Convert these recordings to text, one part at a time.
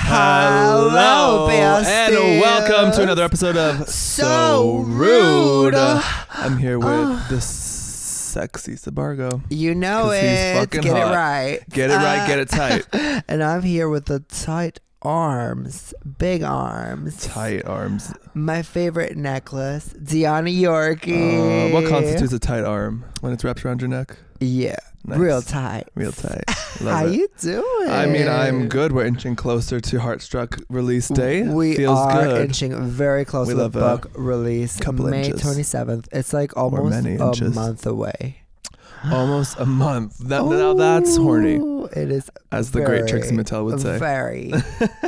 Hello, and welcome to another episode of So Rude. I'm here with the sexy Sabargo. You know it. Get hot. It right. Get it right. Get it tight. And I'm here with the tight arms, big arms, Tight arms. My favorite necklace, Dion and Yorkie. What constitutes a tight arm? When it's wrapped around your neck? Yeah. Nice. Real tight. Real tight. Love How it. you doing? I mean, I'm good. We're inching closer to Heartstruck release day. We Feels are good. inching very close to the book release. Couple May inches. 27th. It's like almost a month away. Almost a month. Now that's horny. It is. As the great Trixie Mattel would say. Very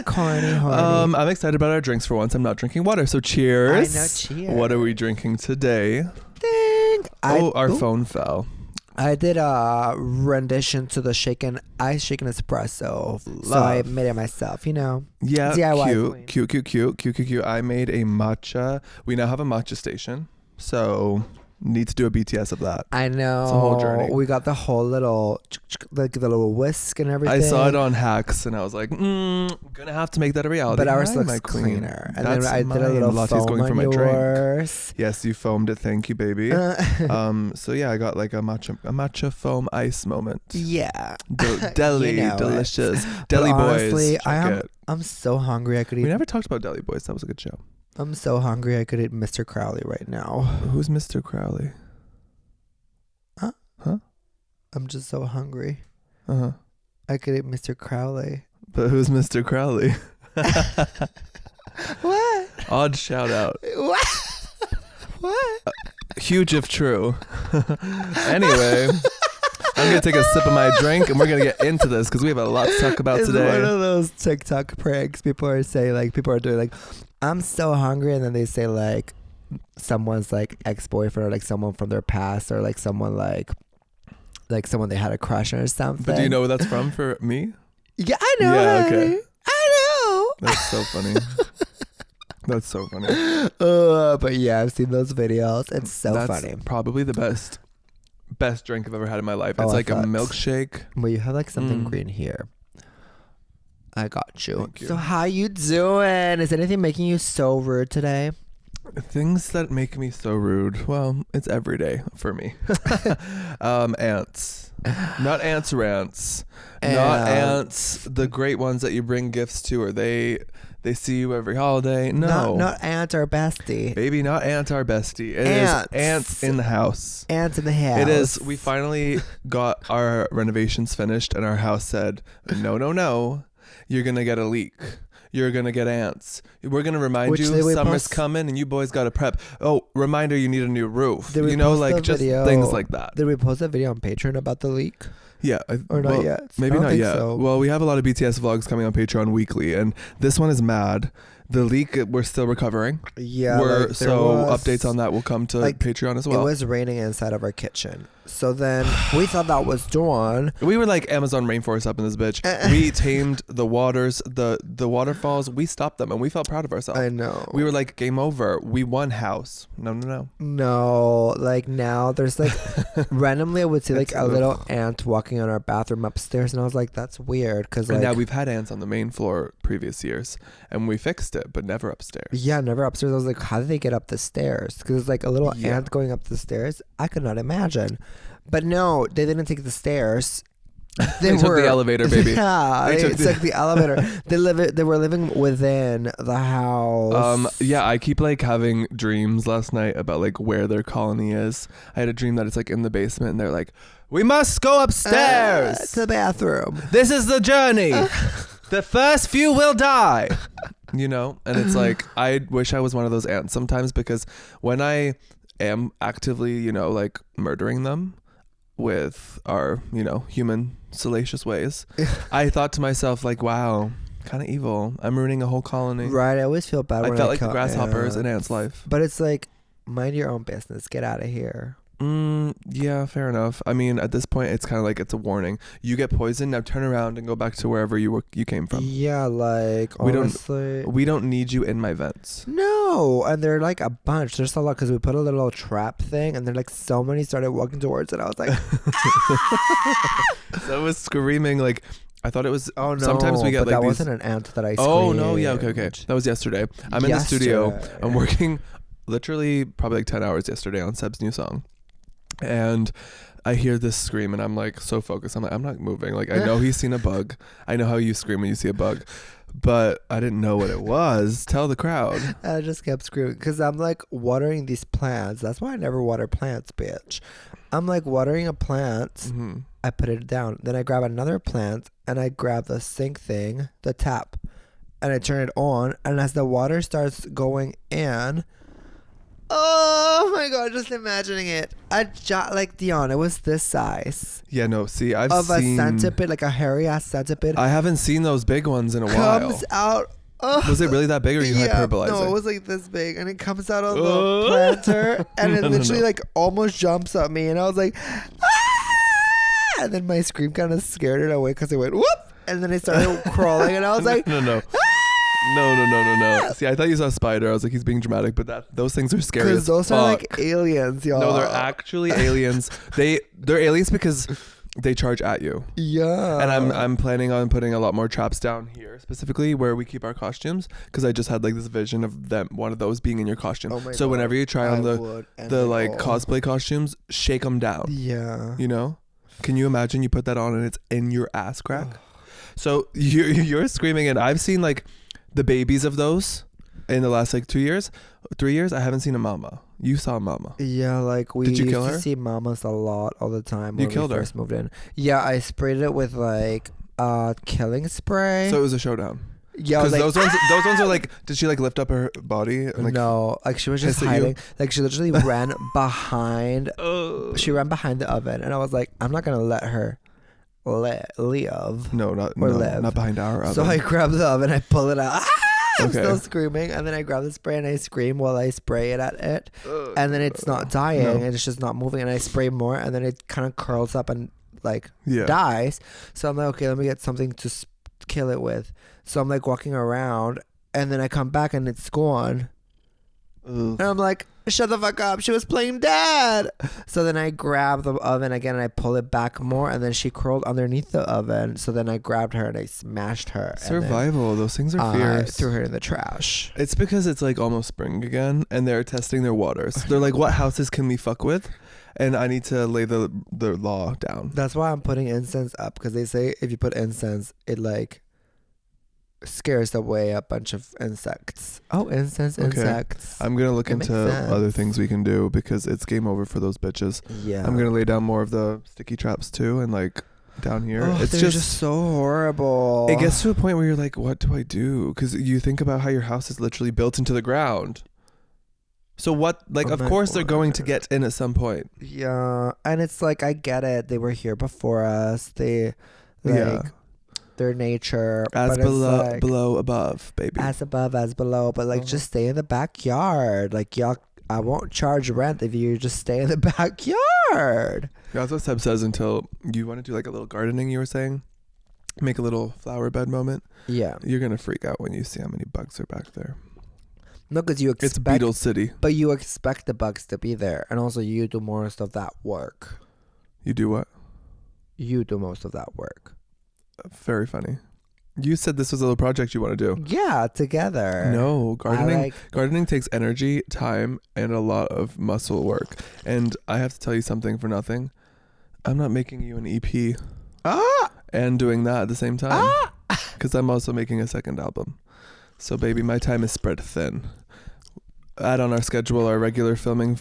corny, horny. I'm excited about our drinks for once. I'm not drinking water, so cheers. I know, cheers. What are we drinking today? Our phone fell. I did a rendition to the shaken espresso. Love. So I made it myself, you know. Yeah, DIY cute. I made a matcha. We now have a matcha station, so need to do a BTS of that. I know. It's a whole journey. We got the whole little, like the little whisk and everything. I saw it on Hacks, and I was like, gonna have to make that a reality. But ours Hi, looks my queen. cleaner. And That's then I did a mine. little Latte's foam going for on my yours. drink. Yes, you foamed it. Thank you, baby. So yeah, I got like a matcha foam ice moment. Yeah. Deli, You know delicious. But Deli honestly, boys. I'm so hungry. I could eat. We never talked about Deli Boys. That was a good show. I'm so hungry. I could eat Mr. Crowley right now. Who's Mr. Crowley? Huh? I'm just so hungry. Uh-huh. I could eat Mr. Crowley. But who's Mr. Crowley? What? Odd shout out. What? Huge if true. Anyway, I'm going to take a sip of my drink and we're going to get into this because we have a lot to talk about today. It's one of those TikTok pranks. People are doing like, I'm so hungry. And then they say like someone's like ex-boyfriend or like someone from their past or like someone like someone they had a crush on or something. But do you know where that's from for me? Yeah, I know. Yeah, honey. okay. I know. That's so funny. That's so funny. But yeah, I've seen those videos. It's so That's funny. Probably the best drink I've ever had in my life. It's I like a thought- milkshake. Well, you have like something green here. I got you. Thank you. So how you doing? Is anything making you so rude today? Things that make me so rude. Well, it's every day for me. Ants. Not ants rants. Not ants, the great ones that you bring gifts to, or they see you every holiday. No. Not aunt or bestie. Baby, not aunt our bestie. It Ants. is ants in the house. Ants in the house. It is. We finally got our renovations finished and our house said, no. You're going to get a leak. You're going to get ants. We're going to remind you summer's coming and you boys got to prep. Oh, reminder, you need a new roof. You know, like just things like that. Did we post a video on Patreon about the leak? Yeah. Or not yet? Maybe not yet. So. Well, we have a lot of BTS vlogs coming on Patreon weekly and this one is mad. The leak, we're still recovering. Yeah. Updates on that will come to Patreon as well. It was raining inside of our kitchen. So then we thought that was done. We were like Amazon rainforest up in this bitch. We tamed the waters, the waterfalls. We stopped them and we felt proud of ourselves. I know. We were like, game over. We won house. No. No, like now there's like randomly I would see like a little ant walking on our bathroom upstairs and I was like, that's weird because like. And now we've had ants on the main floor previous years and we fixed it, but never upstairs. Yeah, never upstairs. I was like, how did they get up the stairs? Because it's like a little ant going up the stairs. I could not imagine. But no, they didn't take the stairs. They took the elevator, baby. Yeah, they took the elevator. They were living within the house. Yeah, I keep like having dreams last night about like where their colony is. I had a dream that it's like in the basement and they're like, we must go upstairs to the bathroom. This is the journey. The first few will die. You know? And it's like, I wish I was one of those ants sometimes because when I am actively, you know, like murdering them with our, you know, human salacious ways, I thought to myself like, wow, kind of evil. I'm ruining a whole colony. Right. I always feel bad when I felt like the grasshoppers in ants' life. But it's like, mind your own business. Get out of here. Yeah, fair enough. I mean, at this point, it's kind of like it's a warning. You get poisoned, now turn around and go back to wherever you came from. Yeah, like, honestly. We don't need you in my vents. No, and they're like a bunch. There's a lot because we put a little trap thing and then like so many started walking towards it. I was like, So I was screaming like, I thought it was. Oh no! Sometimes we get but like that these. wasn't an ant that I screamed. Oh no! Yeah. Okay. That was yesterday. I'm in the studio. I'm working, literally probably like 10 hours yesterday on Seb's new song, and I hear this scream and I'm like so focused. I'm like, I'm not moving. Like I know he's seen a bug. I know how you scream when you see a bug, but I didn't know what it was. Tell the crowd. I just kept screaming because I'm like watering these plants. That's why I never water plants, bitch. I'm like watering a plant. Mm-hmm. I put it down. Then I grab another plant and I grab the sink thing, the tap, and I turn it on. And as the water starts going in, oh my god, just imagining it. Like Dion, it was this size. Yeah, no, see, I've of seen... a centipede, like a hairy ass centipede. I haven't seen those big ones in a while. Comes out. Was it really that big or are you hyperbolizing? No, it was like this big. And it comes out of the planter. And it literally like almost jumps at me. And I was like, ah! And then my scream kind of scared it away because it went whoop. And then it started crawling. And I was like, No. See, I thought you saw a spider. I was like, he's being dramatic, but those things are scary. Because those are like aliens, y'all. No, they're actually aliens. They're aliens because they charge at you. Yeah. And I'm planning on putting a lot more traps down here, specifically where we keep our costumes, because I just had like this vision of one of those being in your costume. Oh my so God. whenever you try on the like cosplay costumes, shake them down. Yeah. You know? Can you imagine you put that on and it's in your ass crack? So you're screaming, and I've seen like the babies of those in the last like 3 years. I haven't seen a mama. You saw a mama. Yeah, like we Did you used kill her? to see mamas a lot all the time when You killed we her? first moved in. Yeah, I sprayed it with like killing spray. So it was a showdown. Yeah, Because like, those ones are like, did she like lift up her body? And, like, no, like she was just hiss at you? hiding. Like she literally ran behind. She ran behind the oven, and I was like, I'm not gonna let her live. Not behind our oven. So I grab the oven, I pull it out. I'm Okay. still screaming, and then I grab the spray and I scream while I spray it at it, and then it's not dying, and it's just not moving, and I spray more, and then it kind of curls up and like dies. So I'm like, okay, let me get something to kill it with. So I'm like walking around, and then I come back and it's gone. And I'm like, shut the fuck up. She was playing dead. So then I grab the oven again and I pull it back more, and then she crawled underneath the oven. So then I grabbed her and I smashed her. Survival. Those things are fierce. I threw her in the trash. It's because it's like almost spring again, and they're testing their waters. They're like, what houses can we fuck with? And I need to lay the law down. That's why I'm putting incense up, because they say if you put incense, it like scares away a bunch of insects. Oh, insects. I'm gonna look into other things we can do, because it's game over for those bitches. Yeah, I'm gonna lay down more of the sticky traps too, and like down here. It's just so horrible. It gets to a point where you're like, what do I do? Because you think about how your house is literally built into the ground. So what, like, of course they're going to get in at some point. Yeah, and it's like, I get it. They were here before us. They like their nature, as but below, it's like, below, above, baby. As above, as below. But like, just stay in the backyard. Like, y'all, I won't charge rent if you just stay in the backyard. That's what Seb says. Until you want to do like a little gardening, you were saying, make a little flower bed moment. Yeah, you're gonna freak out when you see how many bugs are back there. No, because you expect, it's Beetle City, but you expect the bugs to be there, and also you do most of that work. You do what? You do most of that work. Very funny. You said this was a little project you want to do. Yeah, together. No, gardening takes energy, time, and a lot of muscle work. And I have to tell you something for nothing. I'm not making you an EP and doing that at the same time, because I'm also making a second album. So, baby, my time is spread thin. Add on our schedule our regular filming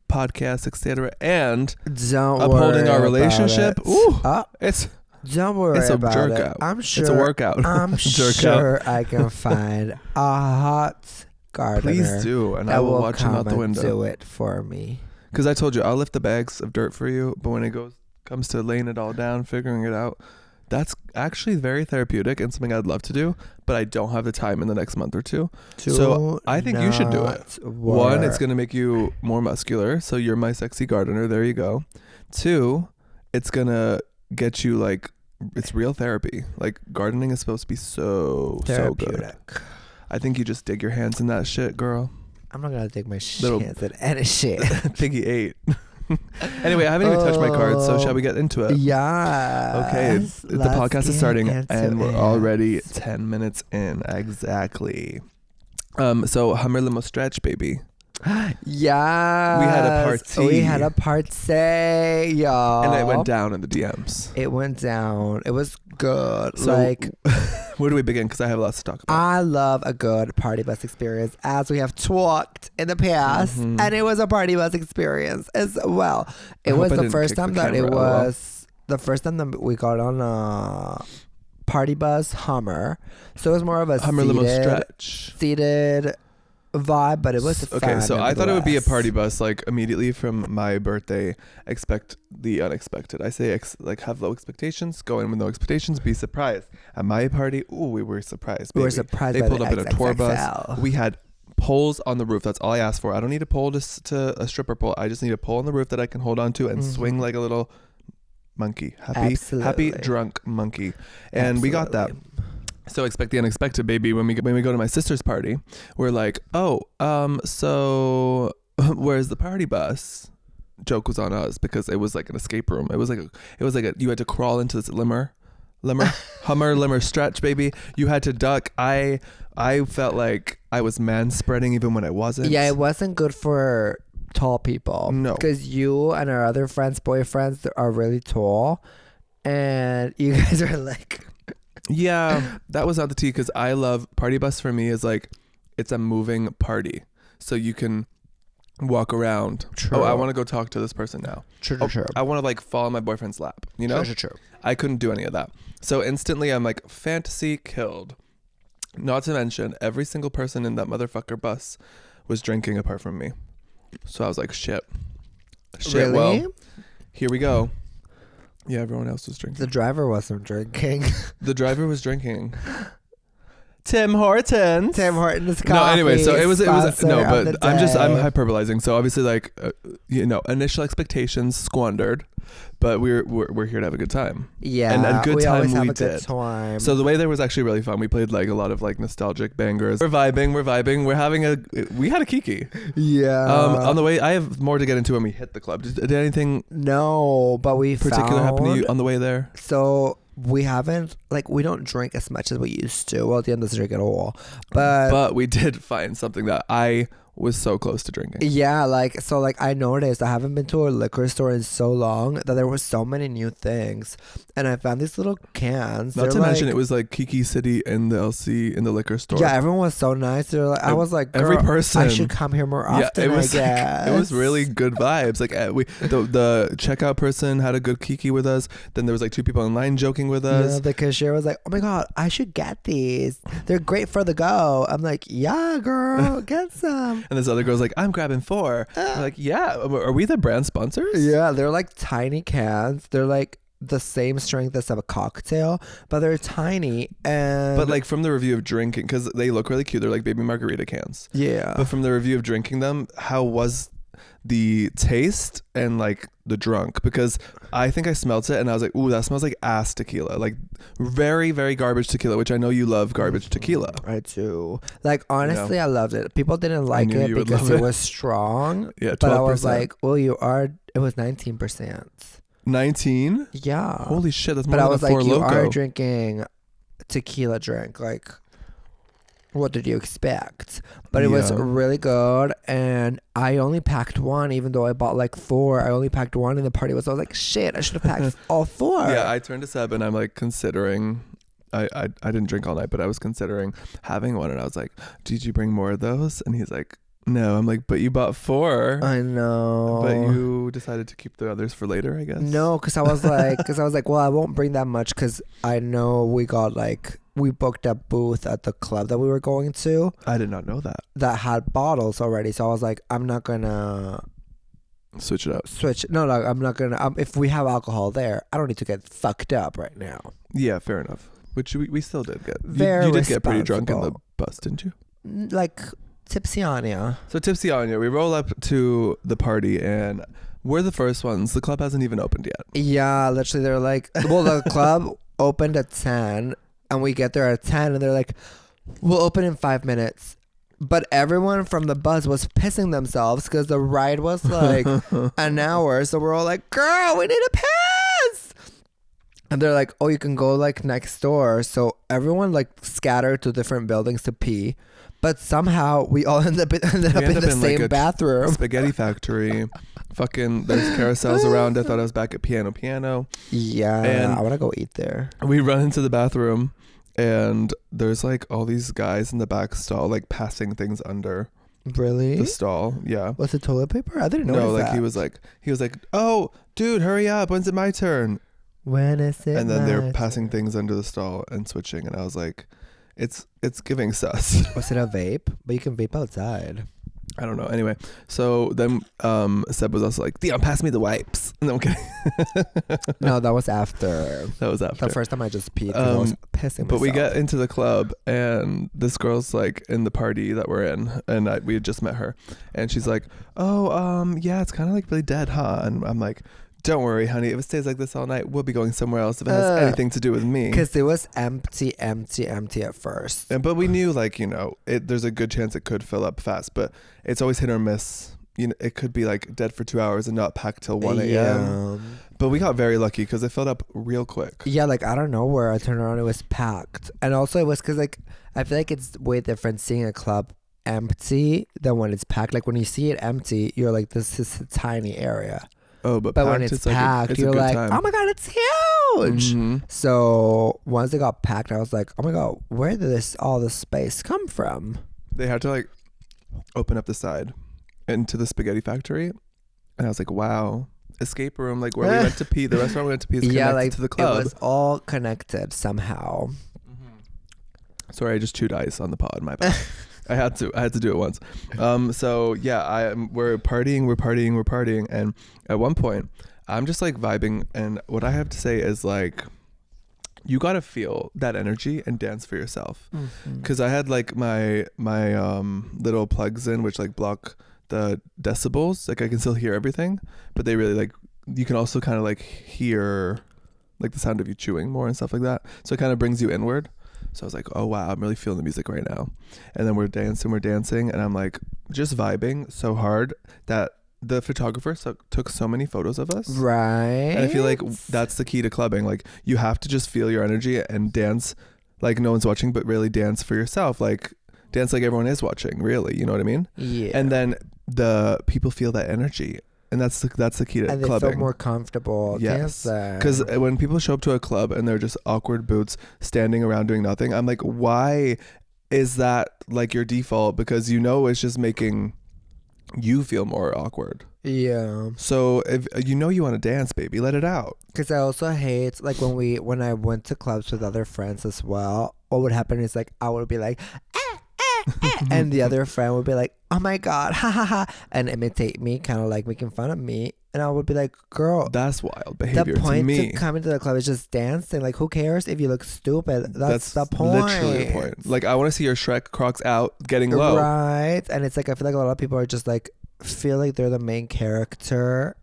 podcast, etc., and upholding our relationship. Don't worry it's a about jerk it. out. I'm sure it's a workout. I'm sure I can find a hot gardener. Please do, and I will watch him out the window. Do it for me. Because I told you I'll lift the bags of dirt for you, but when it comes to laying it all down, figuring it out, that's actually very therapeutic and something I'd love to do, but I don't have the time in the next month or two. So I think you should do it. One, it's going to make you more muscular, so you're my sexy gardener. There you go. Two, it's going to get you like, it's real therapy. Like, gardening is supposed to be so good. I think you just dig your hands in that shit, girl. I'm not going to dig my hands in any shit. Piggy 8. Anyway, I haven't even touched my cards, so shall we get into it? Yeah. Okay, the podcast is starting, and we're already 10 minutes in. Exactly. So Hummer Limo Stretch, baby. Yeah. We had a party. We had a party, y'all. And it went down in the DMs. It went down. It was good. So, like, where do we begin? Because I have lots to talk about. I love a good party bus experience, as we have talked in the past, and it was a party bus experience as well. It was the first time that we got on a party bus Hummer, so it was more of a Hummer Limo Stretch seated vibe, but it was okay. So I thought it would be a party bus. Like immediately from my birthday, expect the unexpected. I say have low expectations, go in with no expectations, be surprised. At my party, we were surprised. Baby. We were surprised. They pulled up in a tour bus. We had poles on the roof. That's all I asked for. I don't need a pole to a stripper pole. I just need a pole on the roof that I can hold on to and swing like a little monkey. Happy drunk monkey. And we got that. So expect the unexpected, baby. When we go to my sister's party, we're like, so where's the party bus? Joke was on us because it was like an escape room. It was like you had to crawl into this Hummer Limmer Stretch, baby. You had to duck. I felt like I was man spreading even when I wasn't. Yeah, it wasn't good for tall people. No, because you and our other friends' boyfriends are really tall, and you guys are like. Yeah, that was not the tea because I love party bus. For me is like it's a moving party, so you can walk around. True. I want to go talk to this person now. True. I want to like fall on my boyfriend's lap. You know. True. I couldn't do any of that. So instantly, I'm like fantasy killed. Not to mention, every single person in that motherfucker bus was drinking apart from me. So I was like, shit. Really? Well, here we go. Yeah, everyone else was drinking. The driver wasn't drinking. The driver was drinking. Tim Hortons coffee. No, anyway, so it was no, but I'm hyperbolizing. So obviously, like initial expectations squandered, but we're here to have a good time. Yeah, and a good we time always have we a good did. time. So the way there was actually really fun. We played like a lot of like nostalgic bangers. We're vibing. We had a kiki. Yeah. On the way, I have more to get into when we hit the club. Did anything? No, but we particular happen to you on the way there? So. We haven't, we don't drink as much as we used to. Well, Dion doesn't drink at all. But we did find something that I was so close to drinking. Yeah, I noticed I haven't been to a liquor store in so long that there were so many new things. And I found these little cans. Not to mention it was like Kiki City in the LC in the liquor store. Yeah, everyone was so nice. They're like, I was like, girl, every person, I should come here more often. Yeah, it guess. It was really good vibes. Like the checkout person had a good Kiki with us. Then there was like two people in line joking with us. Yeah, the cashier was like, oh my God, I should get these. They're great for the go. I'm like, yeah, girl, get some. And this other girl's like, I'm grabbing 4. I'm like, yeah, are we the brand sponsors? Yeah, they're like tiny cans. They're like the same strength as a cocktail, but they're tiny. But like from the review of drinking, because they look really cute. They're like baby margarita cans. Yeah. But from the review of drinking them, how was the taste and like the drunk? Because I think I smelt it and I was like, ooh, that smells like ass tequila, like very, very garbage tequila, which I know you love garbage tequila. I do. Like, honestly, I loved it. People didn't like it because it was strong. Yeah, 12%. But I was like, well, it was 19%. 19? Yeah. Holy shit, that's more than a 4 But I was like, Loco. You are drinking tequila drink. Like, what did you expect? But it was really good, and I only packed 1, even though I bought like 4. I only packed 1, and the party was. I was like, shit, I should have packed all 4. Yeah, I turned to Seb, and I'm like considering. I didn't drink all night, but I was considering having 1, and I was like, did you bring more of those? And he's like, no. I'm like, but you bought 4. I know. But you decided to keep the others for later, I guess. No, because I was like, well, I won't bring that much because I know we booked a booth at the club that we were going to. I did not know that. That had bottles already. So I was like, I'm not going to switch it up. No, I'm not going to. If we have alcohol there, I don't need to get fucked up right now. Yeah, fair enough. Which we still did get. Very you did get pretty drunk in the bus, didn't you? Like tipsy on ya. So tipsy on ya. We roll up to the party and we're the first ones. The club hasn't even opened yet. Yeah, literally they're like, well, the club opened at 10 and we get there at 10 and they're like, we'll open in 5 minutes. But everyone from the bus was pissing themselves because the ride was like an hour. So we're all like, girl, we need a piss. And they're like, oh, you can go like next door. So everyone like scattered to different buildings to pee. But somehow we all ended up in the same bathroom. Spaghetti factory. Fucking, there's carousels around. I thought I was back at Piano. Yeah, and I want to go eat there. We run into the bathroom. And there's like all these guys in the back stall like passing things under really the stall. Yeah. Was it toilet paper? I didn't know. No, like that. he was like, oh, dude, hurry up. When's it my turn? When is it? And then they're passing things under the stall and switching. And I was like, it's giving sus. Was it a vape? But you can vape outside. I don't know. Anyway, so then Sebb was also like, Dion, pass me the wipes. No, I'm kidding. No, that was after. That was after. The first time I just peed because I was pissing myself. But we get into the club and this girl's like in the party that we're in, and we had just met her, and she's like, oh, yeah, it's kind of like really dead, huh? And I'm like, don't worry, honey. If it stays like this all night, we'll be going somewhere else if it has anything to do with me. Because it was empty at first. But we knew, like, you know, there's a good chance it could fill up fast, but it's always hit or miss. You know, it could be like dead for 2 hours and not packed till 1 a.m. Yeah. But we got very lucky because it filled up real quick. Yeah, like I don't know where I turned around, it was packed. And also it was because like I feel like it's way different seeing a club empty than when it's packed. Like when you see it empty, you're like, this is a tiny area. Oh, but when it's packed, it's you're like, time. oh my God, it's huge. Mm-hmm. So once it got packed, I was like, oh my God, where did all this space come from? They had to like open up the side into the spaghetti factory. And I was like, wow, escape room, like where we went to pee, the restaurant we went to pee is connected to the club. It was all connected somehow. Mm-hmm. Sorry, I just chewed ice on the pod, my bad. I had to do it once. So yeah, we're partying, and at one point I'm just like vibing, and what I have to say is like, you gotta feel that energy and dance for yourself. Because I had like my little plugs in which like block the decibels, like I can still hear everything, but they really like, you can also kind of like hear like the sound of you chewing more and stuff like that, so it kind of brings you inward. So I was like, oh wow, I'm really feeling the music right now. And then we're dancing, and I'm like just vibing so hard that the photographer took so many photos of us. Right. And I feel like that's the key to clubbing. Like you have to just feel your energy and dance like no one's watching, but really dance for yourself. Like dance like everyone is watching, really. You know what I mean? Yeah. And then the people feel that energy. And that's the key to and clubbing. they feel more comfortable. Yes, because when people show up to a club and they're just awkward boots standing around doing nothing, I'm like, why is that like your default? Because you know it's just making you feel more awkward. Yeah. So if you know you want to dance, baby, let it out. Because I also hate like when I went to clubs with other friends as well. What would happen is like I would be like, and the other friend would be like, oh my God, ha ha ha, and imitate me, kind of like making fun of me. And I would be like, girl, that's wild behavior. The point to me, to coming to the club is just dancing. Like, who cares if you look stupid? That's the point. Literally the point. Like, I want to see your Shrek Crocs out getting low. Right. And it's like, I feel like a lot of people are just like, feel like they're the main character.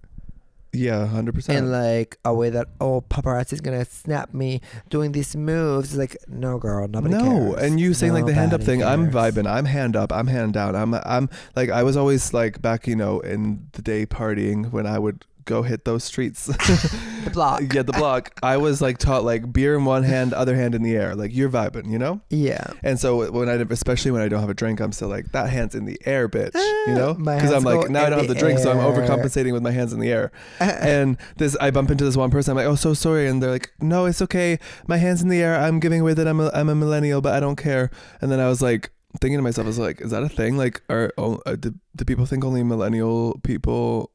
Yeah, 100%. In like a way that, oh, paparazzi's gonna snap me doing these moves. It's like, no, girl, nobody cares. No, and you saying like the hand up thing, cares. I'm vibing, I'm hand up, I'm hand down. I'm like, I was always like back, you know, in the day partying when I would go hit those streets. The block. Yeah, the block. I was like taught like beer in one hand, other hand in the air. Like you're vibing, you know? Yeah. And so especially when I don't have a drink, I'm still like, that hand's in the air, bitch. You know? Because I'm like, now I don't have the drink, so I'm overcompensating with my hands in the air. And I bump into this one person. I'm like, oh, so sorry. And they're like, no, it's okay. My hand's in the air. I'm giving away that I'm a millennial, but I don't care. And then I was like, thinking to myself, I was like, is that a thing? Like, do people think only millennial people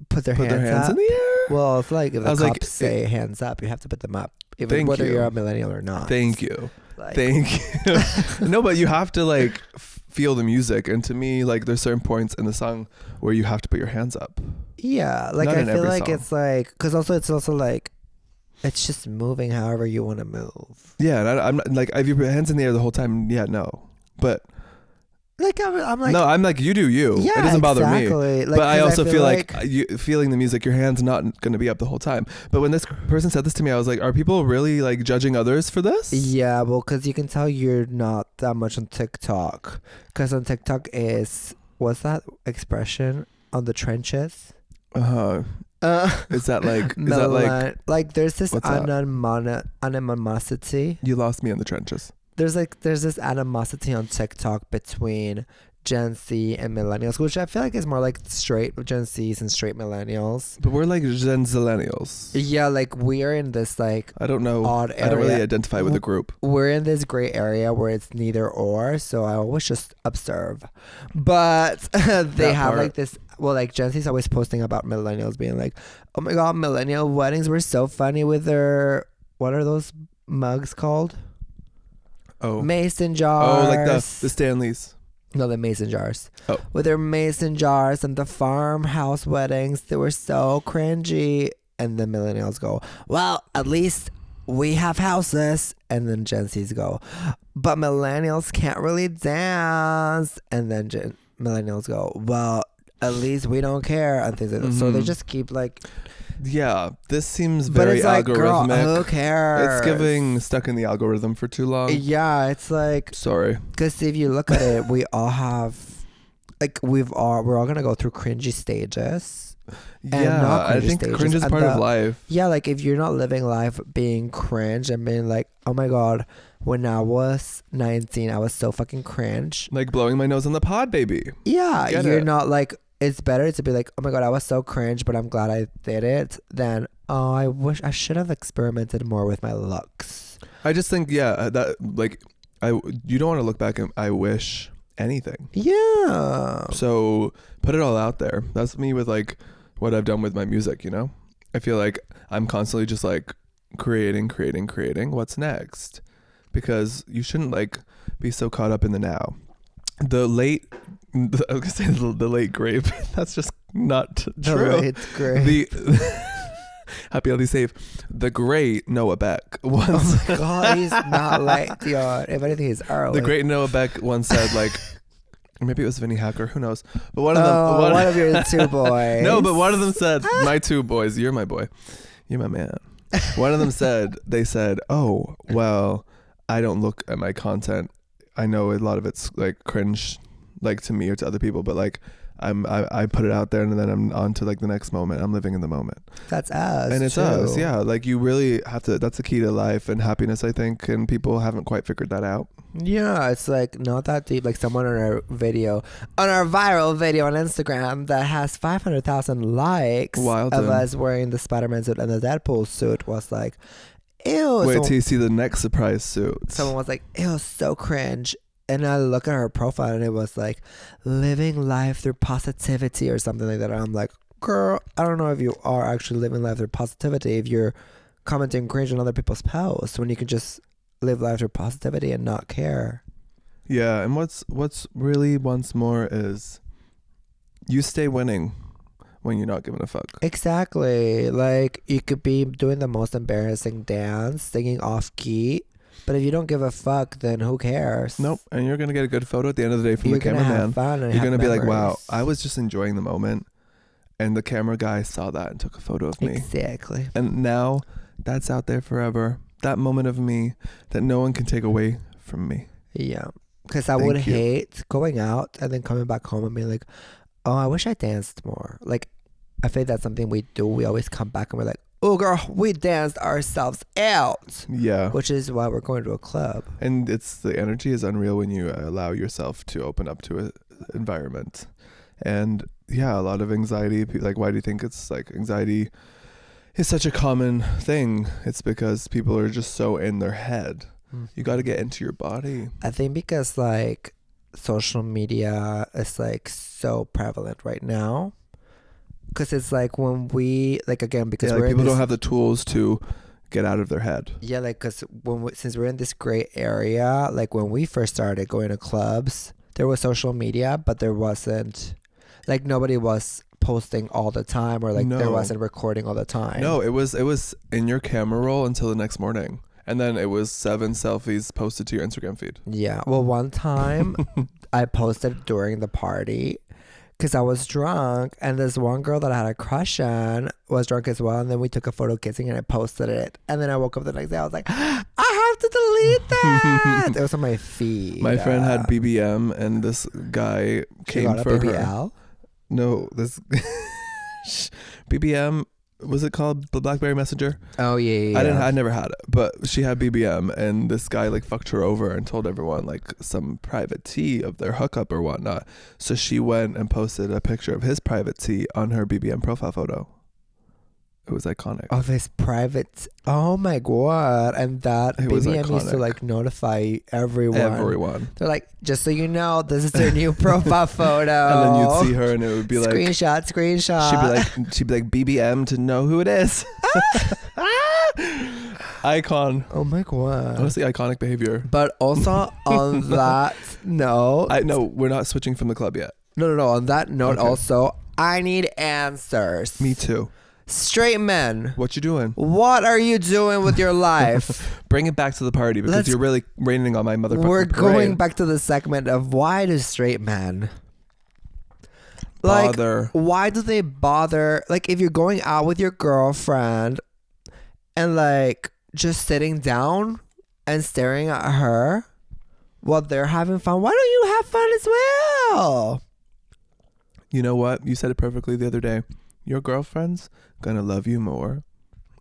put their hands in the air? Well, it's like if the cops say hands up, you have to put them up, even whether you're a millennial or not. Thank you. No, but you have to like feel the music, and to me, like there's certain points in the song where you have to put your hands up. Yeah, like I feel like song. It's like, because it's also like it's just moving however you want to move. Yeah, and I'm not, like, if you put your hands in the air the whole time, yeah, no, but Like I'm like, no, I'm like, you do you. yeah, it doesn't bother me. Like, but I also feel like, feeling the music, your hand's not going to be up the whole time. But when this person said this to me, I was like, are people really like judging others for this? Yeah, well, because you can tell you're not that much on TikTok. Because on TikTok what's that expression? On the trenches? Is that like there's this animosity. You lost me in the trenches. There's this animosity on TikTok between Gen Z and millennials, which I feel like is more like straight Gen Zs and straight millennials. But we're like Gen Zillennials. Yeah, like we are in this like I don't know. odd area. I don't really identify with a group. We're in this gray area where it's neither or, so I always just observe. But they have like this. Well, like Gen Z's always posting about millennials being like, "Oh my god, millennial weddings were so funny with their what are those mugs called? Oh, mason jars. Oh, like the Stanleys. No, the mason jars. Oh, with their mason jars and the farmhouse weddings, they were so cringy." And the millennials go, "Well, at least we have houses." And then Gen Z's go, "But millennials can't really dance." And then millennials go, "Well, at least we don't care," and things like that. So they just keep like, yeah, this seems very algorithmic. Girl, who cares? It's giving stuck in the algorithm for too long. Yeah, it's like, sorry, because if you look at it, we all have like we're all gonna go through cringy stages. Yeah, I think cringe is part of life. Yeah, like if you're not living life being cringe and being like, "Oh my god, when I was 19, I was so fucking cringe," like blowing my nose on the pod, baby. Yeah, you're not like. It's better to be like, "Oh my god, I was so cringe, but I'm glad I did it," than, "Oh, I wish I should have experimented more with my looks." I just think, yeah, that like, you don't want to look back and I wish anything. Yeah. So put it all out there. That's me with like what I've done with my music. You know, I feel like I'm constantly just like creating. What's next? Because you shouldn't like be so caught up in the now. I was gonna say the late grape. That's just not true. The late grape. Happy, healthy, safe. The great Noah Beck once. Oh my god, he's not late, Dion. If anything, he's early. The great Noah Beck once said, like, maybe it was Vinny Hacker, who knows? But one of them. One of your two boys. No, but one of them said, "My two boys. You're my boy. You're my man." One of them said, "Oh, well, I don't look at my content. I know a lot of it's like cringe, like to me or to other people, but like I put it out there and then I'm on to like the next moment. I'm living in the moment." That's us. And it's too. us. Yeah. Like you really have to, that's the key to life and happiness, I think. And people haven't quite figured that out. Yeah. It's like not that deep. Like someone on our viral video on Instagram that has 500,000 likes of us wearing the Spider-Man suit and the Deadpool suit was like, "Ew." Wait till you see the next surprise suit. Someone was like, "Ew, so cringe." And I look at her profile and it was like, "Living life through positivity" or something like that. And I'm like, girl, I don't know if you are actually living life through positivity if you're commenting cringe on other people's posts when you can just live life through positivity and not care. Yeah, and what's really once more is you stay winning when you're not giving a fuck. Exactly. Like you could be doing the most embarrassing dance, singing off key, but if you don't give a fuck, then who cares? Nope. And you're gonna get a good photo at the end of the day from the cameraman. You're gonna be like, "Wow, I was just enjoying the moment," and the camera guy saw that and took a photo of me. Exactly. And now that's out there forever. That moment of me that no one can take away from me. Yeah. Because I would hate going out and then coming back home and being like, "Oh, I wish I danced more." Like, I feel that's something we do. We always come back and we're like, "Oh, girl, we danced ourselves out." Yeah. Which is why we're going to a club. And the energy is unreal when you allow yourself to open up to an environment. And yeah, a lot of anxiety. Like, why do you think it's like anxiety is such a common thing? It's because people are just so in their head. You got to get into your body. I think because like social media is like so prevalent right now. Because it's like when we like again because like people don't have the tools to get out of their head. Yeah, like because since we're in this gray area, like when we first started going to clubs, there was social media, but there wasn't like nobody was posting all the time or like there wasn't recording all the time. No, it was in your camera roll until the next morning. And then it was 7 selfies posted to your Instagram feed. Yeah. Well, one time I posted during the party because I was drunk, and this one girl that I had a crush on was drunk as well, and then we took a photo kissing and I posted it, and then I woke up the next day, I was like, I have to delete that. It was on my feed. My friend had BBM, and this guy came for BBL? her. No, this BBM, was it called the BlackBerry Messenger? Oh yeah. I never had it, but she had BBM, and this guy like fucked her over and told everyone like some private tea of their hookup or whatnot. So she went and posted a picture of his private tea on her BBM profile photo. It was iconic. Of his private. Oh my god! And that BBM used to like notify everyone. They're like, just so you know, this is their new profile photo. And then you'd see her, and it would be like screenshot. She'd be like BBM to know who it is. Icon. Oh my god! Honestly, iconic behavior. But also on that note, no, we're not switching from the club yet. No. On that note, also, I need answers. Me too. Straight men, what you doing? What are you doing with your life? Bring it back to the party, because you're really raining on my motherfucking We're parade. going back to the segment of why do straight men bother? Why do they bother? Like, if you're going out with your girlfriend and like just sitting down and staring at her while they're having fun, why don't you have fun as well? You know what? You said it perfectly the other day. Your girlfriend's gonna love you more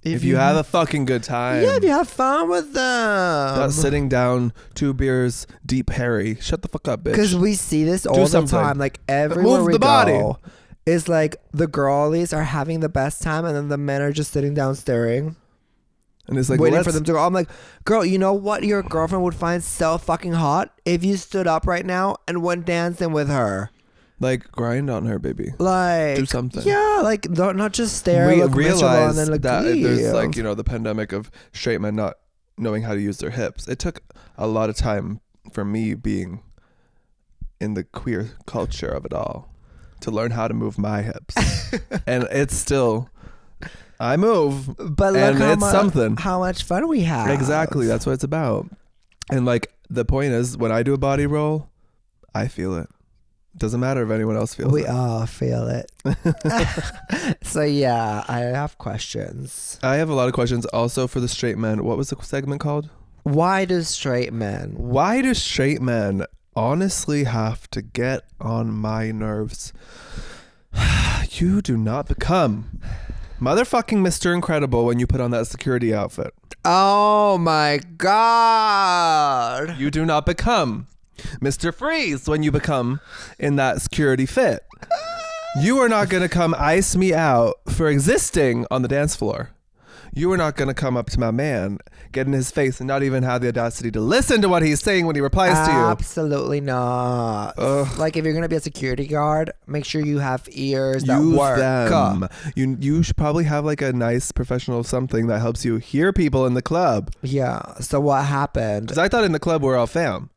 if you have a fucking good time. Yeah, if you have fun with them. Not sitting down 2 beers deep Harry. Shut the fuck up, bitch. Because we see this all the time. Like, everywhere we go, it's like the girlies are having the best time, and then the men are just sitting down staring. And it's like, waiting for them to go. I'm like, girl, you know what your girlfriend would find so fucking hot? If you stood up right now and went dancing with her. Like, grind on her, baby. Like, do something. Yeah, like, not just stare, look miserable, and then look that there's like, you know, the pandemic of straight men not knowing how to use their hips. It took a lot of time for me being in the queer culture of it all to learn how to move my hips. And it's still, I move, but look, and it's something. How much fun we have. Exactly, that's what it's about. And like, the point is, when I do a body roll, I feel it. Doesn't matter if anyone else feels it. We all feel it. So yeah, I have questions. I have a lot of questions also for the straight men. What was the segment called? Why do straight men honestly have to get on my nerves? You do not become motherfucking Mr. Incredible when you put on that security outfit. Oh my god. You do not become Mr. Freeze when you become in that security fit. You are not going to come ice me out for existing on the dance floor. You are not going to come up to my man, get in his face, and not even have the audacity to listen to what he's saying when he replies to you. Absolutely not. Ugh. Like, if you're going to be a security guard, make sure you have ears that Use work. them. You should probably have like a nice professional something that helps you hear people in the club. Yeah. So what happened? Because I thought in the club we're all fam.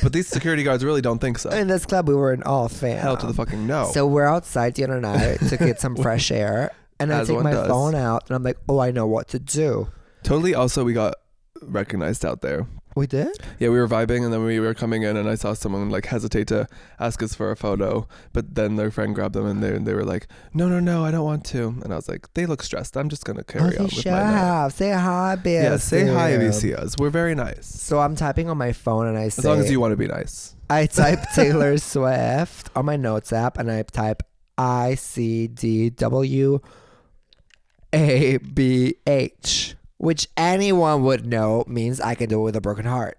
But these security guards really don't think so. In this club, we were in all fam. Hell to the fucking no. So we're outside, Dion and I, to get some fresh air. And I take my phone out, and I'm like, oh, I know what to do. Totally. Also, we got recognized out there. We did? Yeah, we were vibing, and then we were coming in, and I saw someone like hesitate to ask us for a photo, but then their friend grabbed them, and they were like, no, I don't want to. And I was like, they look stressed. I'm just gonna carry on with my night. Say hi, bitch. Yeah, say hi if you see us. We're very nice. So I'm typing on my phone, and I say, as long as you want to be nice. I type Taylor Swift on my notes app, and I type ICDWABH, which anyone would know means I can do it with a broken heart.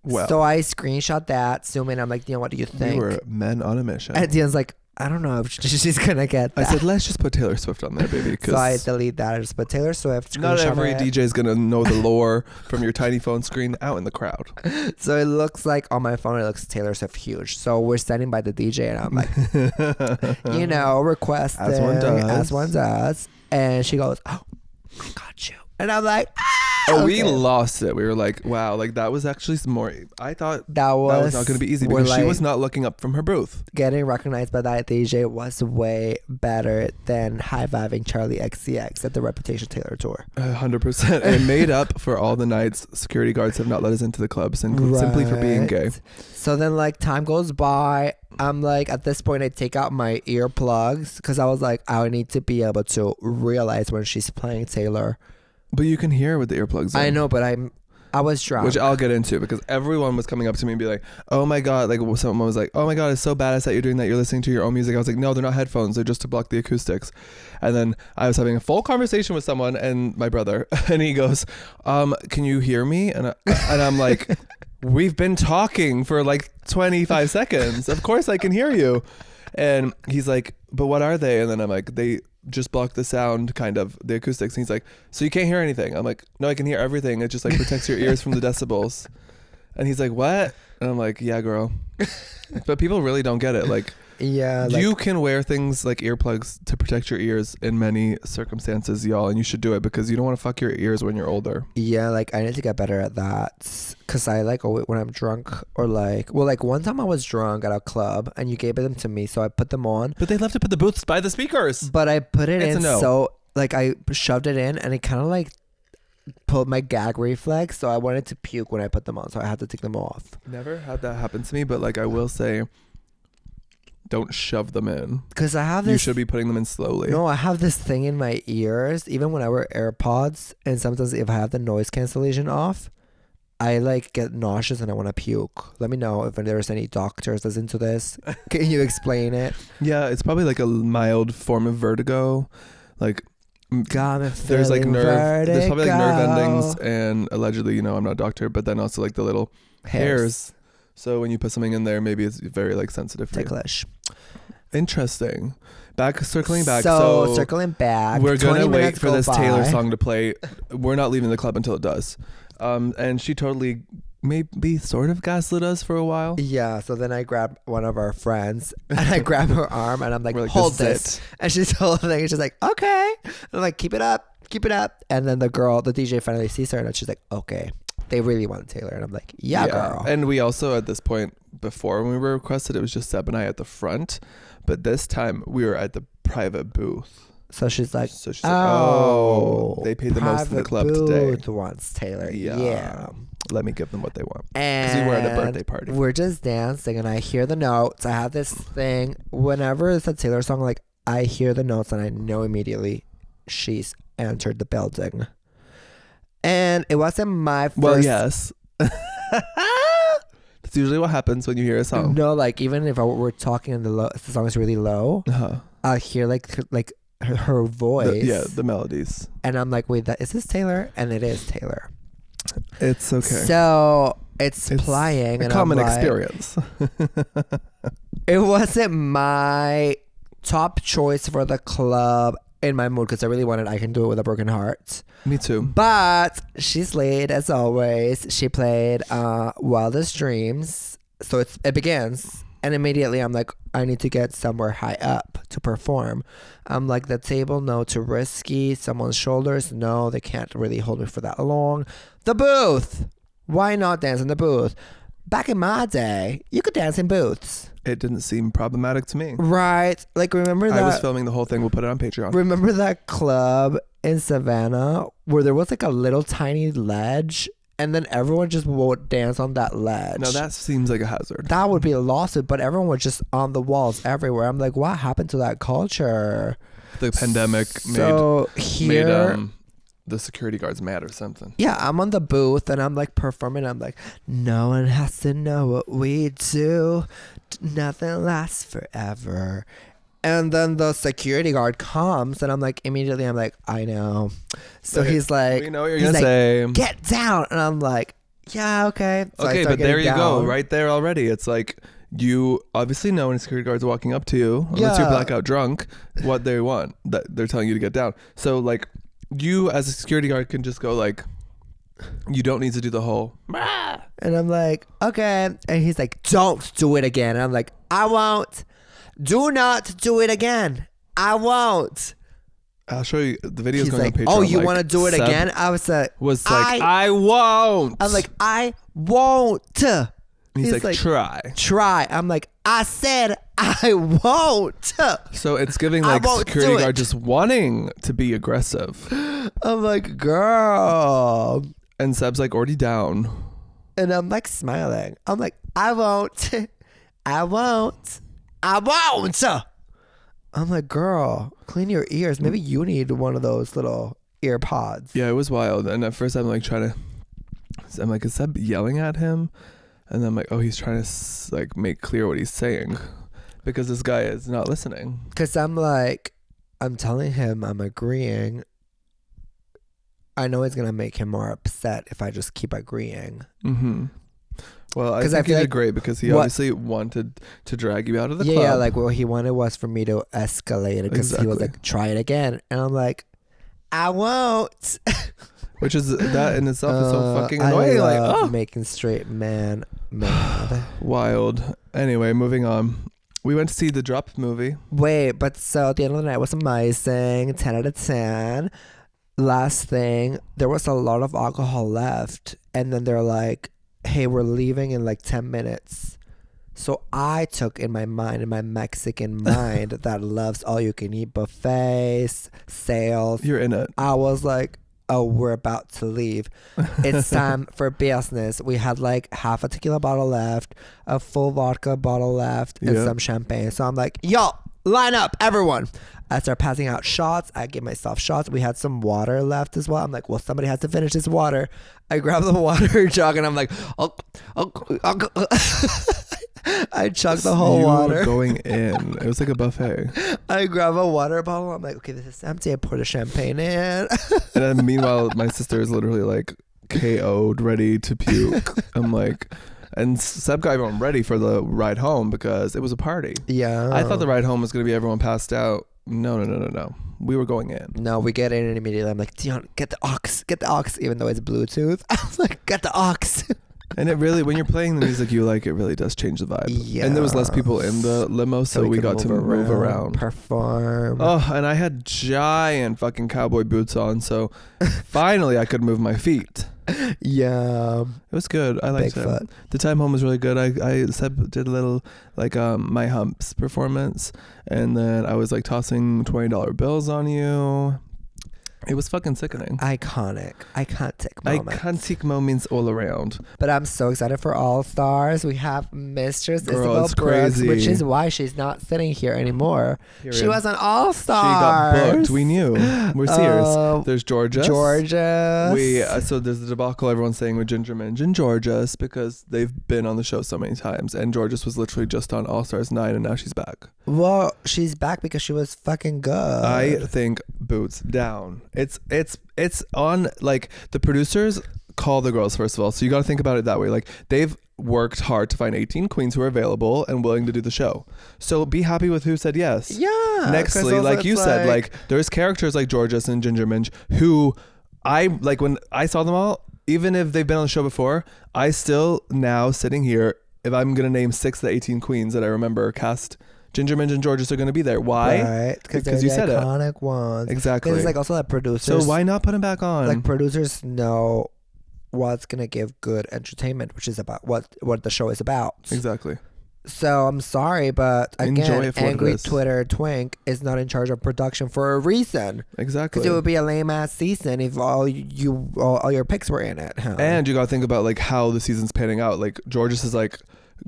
Well, so I screenshot that, zoom in. I'm like, Dion, what do you think? We were men on a mission. And Dion's like, I don't know if she's gonna get that. I said, let's just put Taylor Swift on there, baby. So I delete that. I just put Taylor Swift. Not every DJ is gonna know the lore from your tiny phone screen out in the crowd. So it looks like on my phone, it looks Taylor Swift huge. So we're standing by the DJ, and I'm like, requesting as one does. And she goes, oh, I got you. And I'm like, Oh, we lost it. We were like, wow, like that was actually some more. I thought that was not going to be easy because she was not looking up from her booth. Getting recognized by that DJ was way better than high-fiving Charlie XCX at the Reputation Taylor tour. 100%. And it made up for all the nights security guards have not let us into the club simply for being gay. So then like time goes by. I'm like, at this point I take out my earplugs because I was like, I need to be able to realize when she's playing Taylor. But you can hear with the earplugs in. I know, but I was drunk. Which I'll get into because everyone was coming up to me and be like, oh my God. Like someone was like, oh my God, it's so badass that you're doing that. You're listening to your own music. I was like, no, they're not headphones. They're just to block the acoustics. And then I was having a full conversation with someone and my brother and he goes, can you hear me? And I'm like, we've been talking for like 25 seconds. Of course I can hear you. And he's like, but what are they? And then I'm like, they just block the sound, kind of the acoustics. And he's like, so you can't hear anything? I'm like, no, I can hear everything. It just like protects your ears from the decibels. And he's like, what? And I'm like, yeah, girl. But people really don't get it. Like, yeah, you can wear things like earplugs to protect your ears in many circumstances, y'all, and you should do it because you don't want to fuck your ears when you're older. Yeah, like I need to get better at that because I like always, when I'm drunk or like, well, like one time I was drunk at a club and you gave them to me, so I put them on. But they left to put the booths by the speakers. But I put it It's in, so like I shoved it in and it kind of like pulled my gag reflex, so I wanted to puke when I put them on, so I had to take them off. Never had that happen to me, but like I will say, don't shove them in. Because I have this. You should be putting them in slowly. No, I have this thing in my ears, even when I wear AirPods, and sometimes if I have the noise cancellation off, I like get nauseous and I want to puke. Let me know if there's any doctors listen to this. Can you explain it? Yeah, it's probably like a mild form of vertigo. Like, God, there's like nerve. There's probably like nerve endings, and allegedly, I'm not a doctor, but then also like the little hairs. So when you put something in there, maybe it's very like sensitive for ticklish. Interesting. Circling back. So circling back. We're gonna wait for this Taylor song to play. We're not leaving the club until it does. And she totally maybe sort of gaslit us for a while. Yeah. So then I grabbed one of our friends and I grab her arm and I'm like, hold this. And she's holding it. And she's like, okay. And I'm like, keep it up. And then the DJ finally sees her and she's like, okay. They really want Taylor. And I'm like, yeah, girl. And we also, at this point, before when we were requested, it was just Sebb and I at the front. But this time, we were at the private booth. So she's like, oh, they paid the most in the club today. Booth wants Taylor. Yeah. Let me give them what they want. And because we were at a birthday party. We're just dancing, and I hear the notes. I have this thing. Whenever it's a Taylor song, like, I hear the notes, and I know immediately she's entered the building. And it wasn't my first. Well, yes. That's usually what happens when you hear a song. No, like even if we're talking and the song is really low, I'll hear like her voice. The melodies. And I'm like, wait, is this Taylor? And it is Taylor. It's okay. So it's playing. A common experience. It wasn't my top choice for the club in my mood because I really wanted I Can Do It With a Broken Heart. Me too. But she slayed as always. She played Wildest Dreams. So it begins. And immediately I'm like, I need to get somewhere high up to perform. I'm like, the table, no. Too risky. Someone's shoulders, no. They can't really hold me for that long. The booth. Why not dance in the booth? Back in my day, you could dance in booths. It didn't seem problematic to me. Right. Like, remember that? I was filming the whole thing. We'll put it on Patreon. Remember that club in Savannah where there was like a little tiny ledge and then everyone just would dance on that ledge? No, that seems like a hazard. That would be a lawsuit, but everyone was just on the walls everywhere. I'm like, what happened to that culture? The pandemic made the security guards mad or something. Yeah, I'm on the booth and I'm like performing. I'm like, no one has to know what we do. Nothing lasts forever. And then the security guard comes and I'm like, immediately I'm like, I know. So he's like, we know what you're going to say. Get down. And I'm like, yeah, okay. So okay, but there you go. Right there already. It's like, you obviously know when a security guard's walking up to you, unless you're blackout drunk, what they want. That they're telling you to get down. So like, you as a security guard can just go like, you don't need to do the whole and I'm like, okay. And he's like, don't do it again. And I'm like, I won't. Do not do it again. I won't. I'll show you the videos He's going like, on Patreon. oh, you want to do it Sebb again? I was like, I won't. I'm like, I won't. He's like, try. I'm like, I said I won't. So it's giving like security guard just wanting to be aggressive. I'm like, girl. And Sebb's like already down. And I'm like smiling. I'm like, I won't. I won't. I won't. I'm like, girl, clean your ears. Maybe you need one of those little ear pods. Yeah, it was wild. And at first I'm like I'm like, is Sebb yelling at him? And then I'm like, oh, he's trying to like make clear what he's saying because this guy is not listening. Because I'm like, I'm telling him I'm agreeing. I know it's going to make him more upset if I just keep agreeing. Mm-hmm. Well, I think he did great because he obviously wanted to drag you out of the club. Yeah, like what he wanted was for me to escalate it because he was like, try it again. And I'm like, I won't. Which is, that in itself is so fucking annoying. I love making straight man mad. Wild. Anyway, moving on. We went to see the Drop movie. Wait, but so at the end of the night was amazing. 10 out of 10. Last thing, there was a lot of alcohol left. And then they're like, hey, we're leaving in like 10 minutes. So I took in my mind, in my Mexican mind that loves all you can eat buffets, sales. You're in it. I was like, oh, we're about to leave. It's time for business. We had like half a tequila bottle left, a full vodka bottle left, and some champagne. So I'm like, yo, line up, everyone. I start passing out shots. I give myself shots. We had some water left as well. I'm like, well, somebody has to finish this water. I grab the water jug and I'm like, I chugged the whole water. Going in. It was like a buffet. I grab a water bottle. I'm like, okay, this is empty. I pour the champagne in. And then meanwhile, my sister is literally like KO'd, ready to puke. I'm like, and Sebb got everyone ready for the ride home because it was a party. Yeah. I thought the ride home was going to be everyone passed out. No. We were going in. No, we get in and immediately I'm like, Dion, get the aux, even though it's Bluetooth. I was like, get the aux. And it really, when you're playing the music you like, it really does change the vibe. Yeah. And there was less people in the limo, so we got to move around. Perform. Oh, and I had giant fucking cowboy boots on, so finally I could move my feet. Yeah. It was good. I liked it. The time home was really good. I Sebb did a little like my humps performance, and then I was like tossing $20 bills on you. It was fucking sickening. Iconic moments all around. But I'm so excited for All Stars. We have Mistress Isabel Brooks, which is why she's not sitting here anymore. She was on All Stars. She got booked. We knew. We're serious. There's Georgia. So there's the debacle everyone's saying with Ginger Minj and Georges because they've been on the show so many times. And Georges was literally just on All Stars 9 and now she's back. Well, she's back because she was fucking good. I think boots down. It's on, like, the producers call the girls, first of all, so you got to think about it that way. Like, they've worked hard to find 18 queens who are available and willing to do the show, so be happy with who said yes. Yeah. Nextly, like you said, like there's characters like Georges and Ginger Minj who I like. When I saw them all, even if they've been on the show before, I still now sitting here, if I'm gonna name 6 of the 18 queens that I remember cast, Ginger Minj and Georges are going to be there. Why? Right, because you said iconic ones. Exactly. There's like also that producers. So why not put them back on? Like producers know what's going to give good entertainment, which is about what the show is about. Exactly. So I'm sorry, but again, Angry Twitter Twink is not in charge of production for a reason. Exactly. Because it would be a lame ass season if all your picks were in it. Huh? And you got to think about like how the season's panning out. Like Georges is like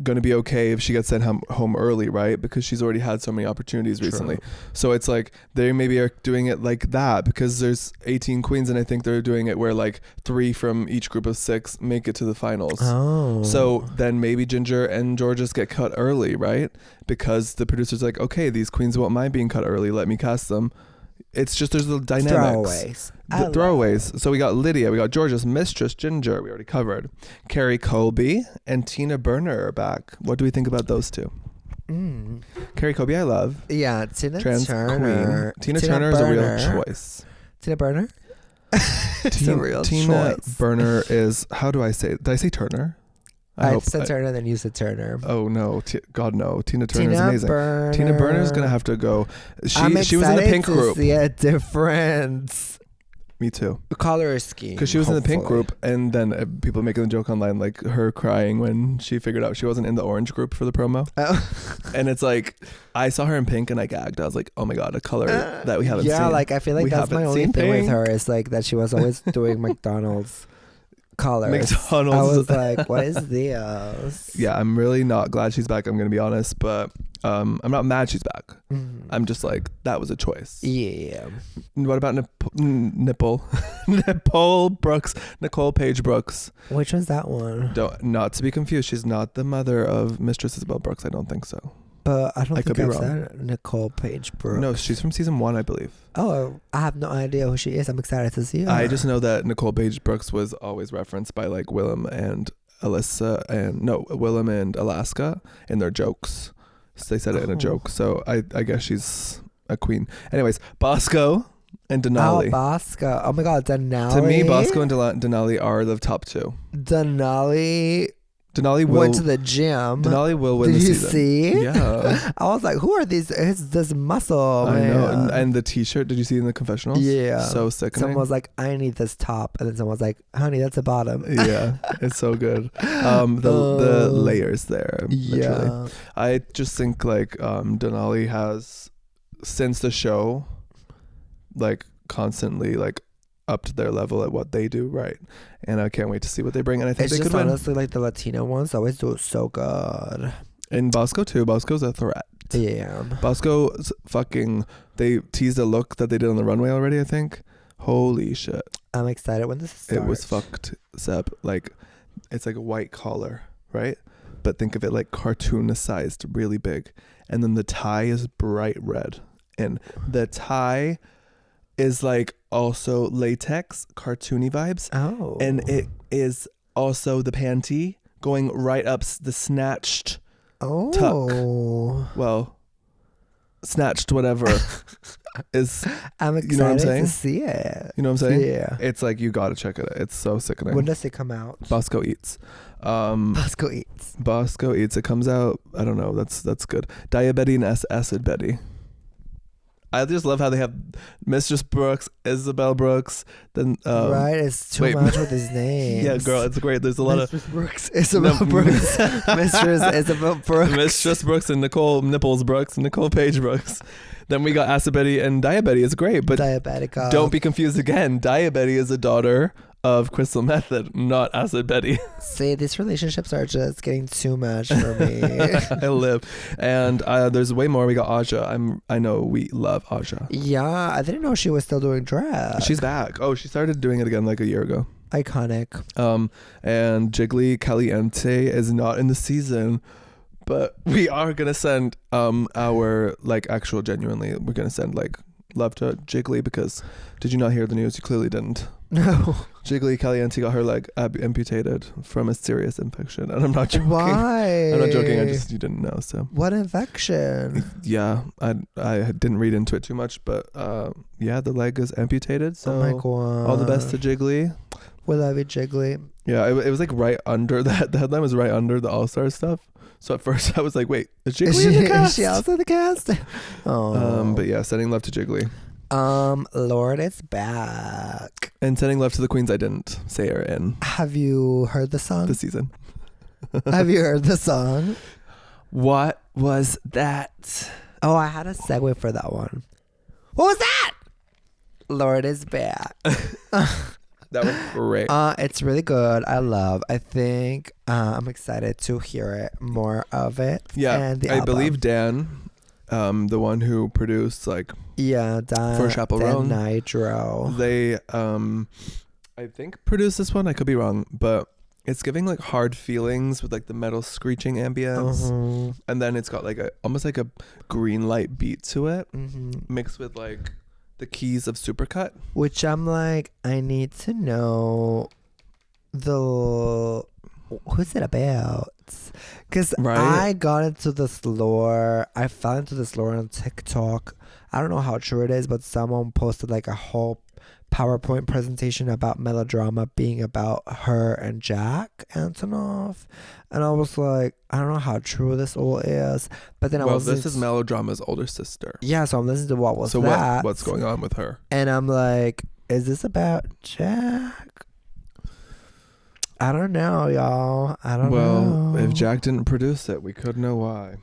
gonna be okay if she gets sent home early, right? Because she's already had so many opportunities recently. True. So it's like they maybe are doing it like that because there's 18 queens, and I think they're doing it where like 3 from each group of 6 make it to the finals. Oh. So then maybe Ginger and Georges get cut early, right? Because the producer's like, okay, these queens won't mind being cut early. Let me cast them. It's just there's the dynamics. Throwaways. So we got Lydia, we got Georges, Mistress, Ginger, we already covered. Carrie Colby and Tina Burner are back. What do we think about those two? Carrie Colby, I love. Yeah, Tina Turner. Tina Turner is a real choice. Tina Burner? It's a real Tina choice. Burner is, how do I say it? Did I say Turner? I said Turner, then you said Turner. Oh no, God no! Tina Turner is amazing. Burner. Tina Burner's gonna have to go. I'm She was in the Pink to group. See a difference. Me too. Color scheme. Because she was in the Pink group, and then people making the joke online, like her crying when she figured out she wasn't in the Orange group for the promo. Oh. And it's like, I saw her in Pink and I gagged. I was like, oh my God, a color that we haven't seen. Yeah, like I feel like We that's my haven't only seen thing with Pink. her is like that she was always doing McDonald's colors. McDonald's. I was like, what is this? Yeah, I'm really not glad she's back, I'm going to be honest, but I'm not mad she's back. I'm just like, that was a choice. Yeah. What about Nicole Page Brooks? Which one's that one? Not to be confused, she's not the mother of Mistress Isabel Brooks. I don't think so. But I don't I think could be I've wrong. said Nicole Page Brooks. No, she's from season 1, I believe. Oh, I have no idea who she is. I'm excited to see her. I just know that Nicole Page Brooks was always referenced by like Willem and Alaska in their jokes. So they said it in a joke. So I guess she's a queen. Anyways, Bosco and Denali. Oh, Bosco. Oh my God, Denali. To me, Bosco and Denali are the top two. Denali Denali went to the gym. Denali will win Did the you season. see? Yeah. I was like, who are these? It's this muscle, I man. know. And the t-shirt, did you see in the confessionals? Yeah. So sickening. Someone was like, I need this top. And then someone was like, honey, that's a bottom. Yeah, it's so good. The layers there. Literally. Yeah. I just think like Denali has, since the show, like constantly like upped their level at what they do right, and I can't wait to see what they bring. And I think It's they just could win. honestly like the Latino ones always do it so good. And Bosco too. Bosco's a threat. Yeah. Bosco's fucking. They teased a look that they did on the runway already. I think. Holy shit! I'm excited when this starts. It was fucked, Seb. Like, it's like a white collar, right? But think of it like cartoon-sized, really big, and then the tie is bright red, and the tie is like also latex, cartoony vibes. Oh. And it is also the panty going right up the snatched tuck. Well, snatched whatever is. I'm excited you know what I'm saying? to see it. You know what I'm saying? Yeah. It's like, you gotta check it out. It's so sickening. When does it come out? Bosco Eats. Bosco Eats. Bosco Eats. It comes out. I don't know. That's good. Diabetes and Acid Betty. I just love how they have Mistress Brooks, Isabel Brooks, then right, it's too much with his names. Yeah, girl, it's great. There's a lot Mistress Brooks, Isabel Brooks, Mistress Isabel Brooks, Mistress Brooks and Nicole Nipples Brooks and Nicole Page Brooks. Then we got Acid Betty and Diabetes. It's great, but Diabetica. Don't be confused again. Diabetes is a daughter of Crystal Method, not Acid Betty. See, these relationships are just getting too much for me. I live. And there's way more. We got Aja. I know we love Aja. Yeah, I didn't know she was still doing drag. She's back. Oh, she started doing it again like a year ago. Iconic. And Jiggly Caliente is not in the season, but we are gonna send our like actual genuinely we're gonna send like love to Jiggly, because did you not hear the news? You clearly didn't. No. Jiggly Caliente got her leg amputated from a serious infection, and I'm not joking. Why? I'm not joking. You didn't know. So what infection? yeah, I didn't read into it too much, but yeah, the leg is amputated. So oh my God. all the best to Jiggly. We love you, Jiggly. Yeah, it was like right under that. The headline was right under the All Star stuff. So at first I was like, wait, is Jiggly in the cast? Is she also in the cast? Oh. But yeah, sending love to Jiggly. Lord is back. And sending love to the queens I didn't say are in Have you heard the song? this season. Have you heard the song? What was that? Oh, I had a segue for that one. What was that? Lord is back. That was great. It's really good. I think I'm excited to hear it, more of it. Yeah, and the I album. believe Dan, the one who produced like for Chaperone, Dan Nitro. they I think produced this one. I could be wrong, but it's giving like hard feelings with like the metal screeching ambience, and then it's got like almost like a green light beat to it, mixed with like the keys of Supercut. Which I'm like, I need to know who's it about? Because Right? I got into this lore. I fell into this lore on TikTok. I don't know how true it is, but someone posted like a whole PowerPoint presentation about melodrama being about her and Jack Antonoff. And I was like, I don't know how true this all is. But then I was this is melodrama's older sister. Yeah, so I'm listening to what was So that. what's going on with her? And I'm like, is this about Jack? I don't know, y'all. I don't know. Well, if Jack didn't produce it, we could know why.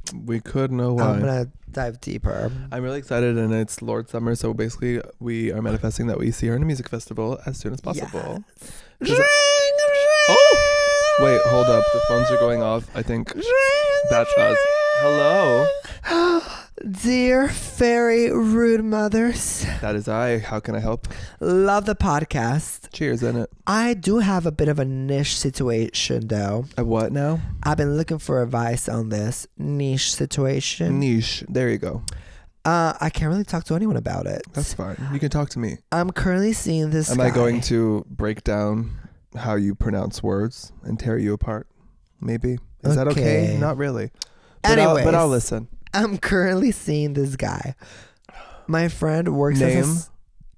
I'm gonna dive deeper. I'm really excited, and it's Lord Summer, so basically we are manifesting that we see her in a music festival as soon as possible. Yes. Oh! Wait, hold up. The phones are going off. I think that's us. Hello? Dear fairy rude mothers. That is I. How can I help? Love the podcast. Cheers, in it. I do have a bit of a niche situation, though. A what now? I've been looking for advice on this niche situation. Niche. There you go. I can't really talk to anyone about it. That's fine. You can talk to me. I'm currently seeing this Am guy. I going to break down how you pronounce words and tear you apart? Maybe. Is that okay? Not really. But I'll listen. I'm currently seeing this guy. My friend works as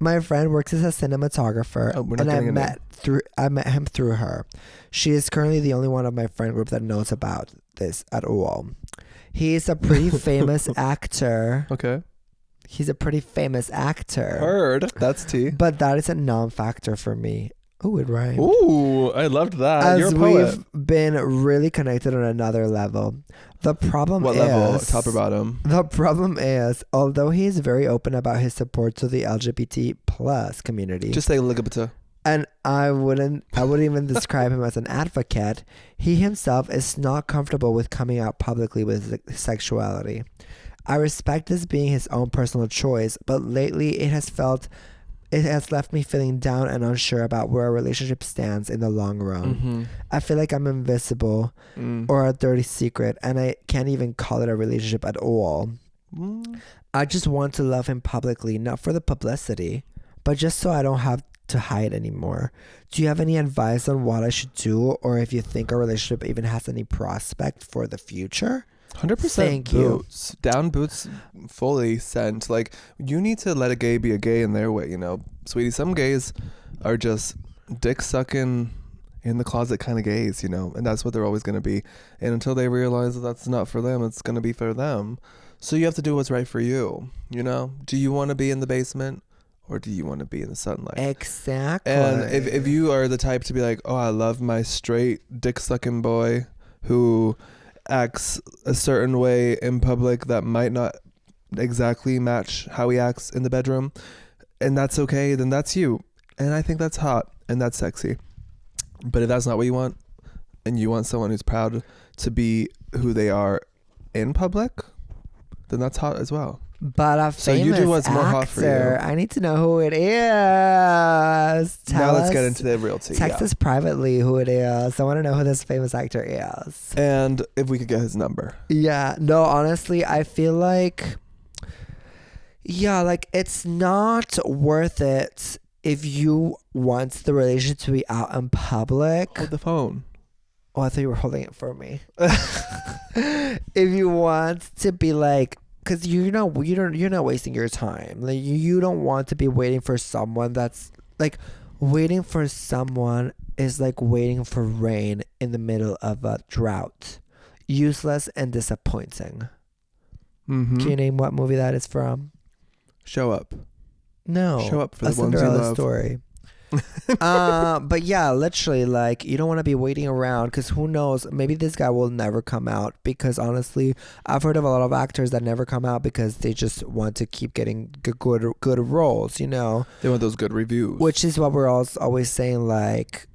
a cinematographer, Oh, we're not and getting I met him through her. She is currently the only one of my friend group that knows about this at all. He is a pretty famous actor. Okay. He's a pretty famous actor. Heard. That's tea. But that is a non-factor for me. Oh, it rhymed. Ooh, I loved that. As You're a poet. we've been really connected on another level. The problem What level? Top or bottom? The problem is, although he is very open about his support to the LGBT plus community, Just say LGBT. and I wouldn't even describe him as an advocate, he himself is not comfortable with coming out publicly with his sexuality. I respect this being his own personal choice, but lately it has left me feeling down and unsure about where a relationship stands in the long run. Mm-hmm. I feel like I'm invisible or a dirty secret, and I can't even call it a relationship at all. I just want to love him publicly, not for the publicity, but just so I don't have to hide anymore. Do you have any advice on what I should do, or if you think our relationship even has any prospect for the future? 100% Thank boots. Down boots fully sent. Like, you need to let a gay be a gay in their way, you know. Sweetie, some gays are just dick sucking in the closet kind of gays, you know, and that's what they're always going to be. And until they realize that that's not for them, it's going to be for them. So you have to do what's right for you, you know. Do you want to be in the basement, or do you want to be in the sunlight? Exactly. And if you are the type to be like, oh, I love my straight dick sucking boy who acts a certain way in public that might not exactly match how he acts in the bedroom, and that's okay, then that's you. And I think that's hot and that's sexy. But if that's not what you want, and you want someone who's proud to be who they are in public, then that's hot as well. But a famous So you do what's more hot for actor, you. I need to know who it is. Now let's get into the real tea. Text us privately who it is. I want to know who this famous actor is. And if we could get his number. Yeah. No, honestly, I feel like, it's not worth it if you want the relationship to be out in public. Hold the phone. Oh, I thought you were holding it for me. If you want to be like, because you're not wasting your time. Like, you don't want to be waiting for someone that's like, waiting for someone is like waiting for rain in the middle of a drought. Useless and disappointing. Mm-hmm. Can you name what movie that is from? Show up. No. Show up for A the ones you Cinderella love. Story. But yeah, literally, like, you don't want to be waiting around, because who knows, maybe this guy will never come out, because honestly, I've heard of a lot of actors that never come out because they just want to keep getting good roles, you know. They want those good reviews. Which is what we're always saying, like,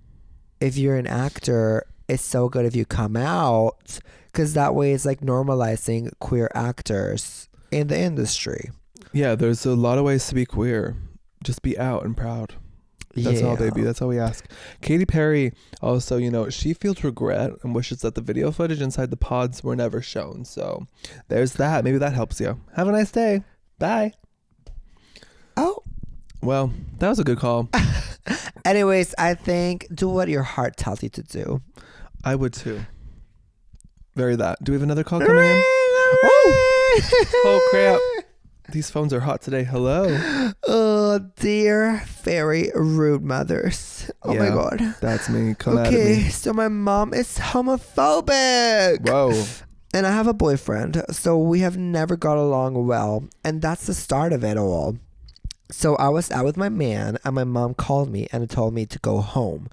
if you're an actor, it's so good if you come out, because that way it's like normalizing queer actors in the industry. Yeah, there's a lot of ways to be queer. Just be out and proud. That's all, baby. That's all we ask. Katy Perry also, you know, she feels regret and wishes that the video footage inside the pods were never shown. So there's that. Maybe that helps you. Have a nice day. Bye. Oh. Well, that was a good call. Anyways, I think do what your heart tells you to do. I would too. Very that. Do we have another call coming in? Oh crap. These phones are hot today. Hello. Oh, dear, very rude mothers. Oh my God. That's me. Come at Okay, me. so my mom is homophobic. Whoa. And I have a boyfriend, so we have never got along well. And that's the start of it all. So I was out with my man, and my mom called me and told me to go home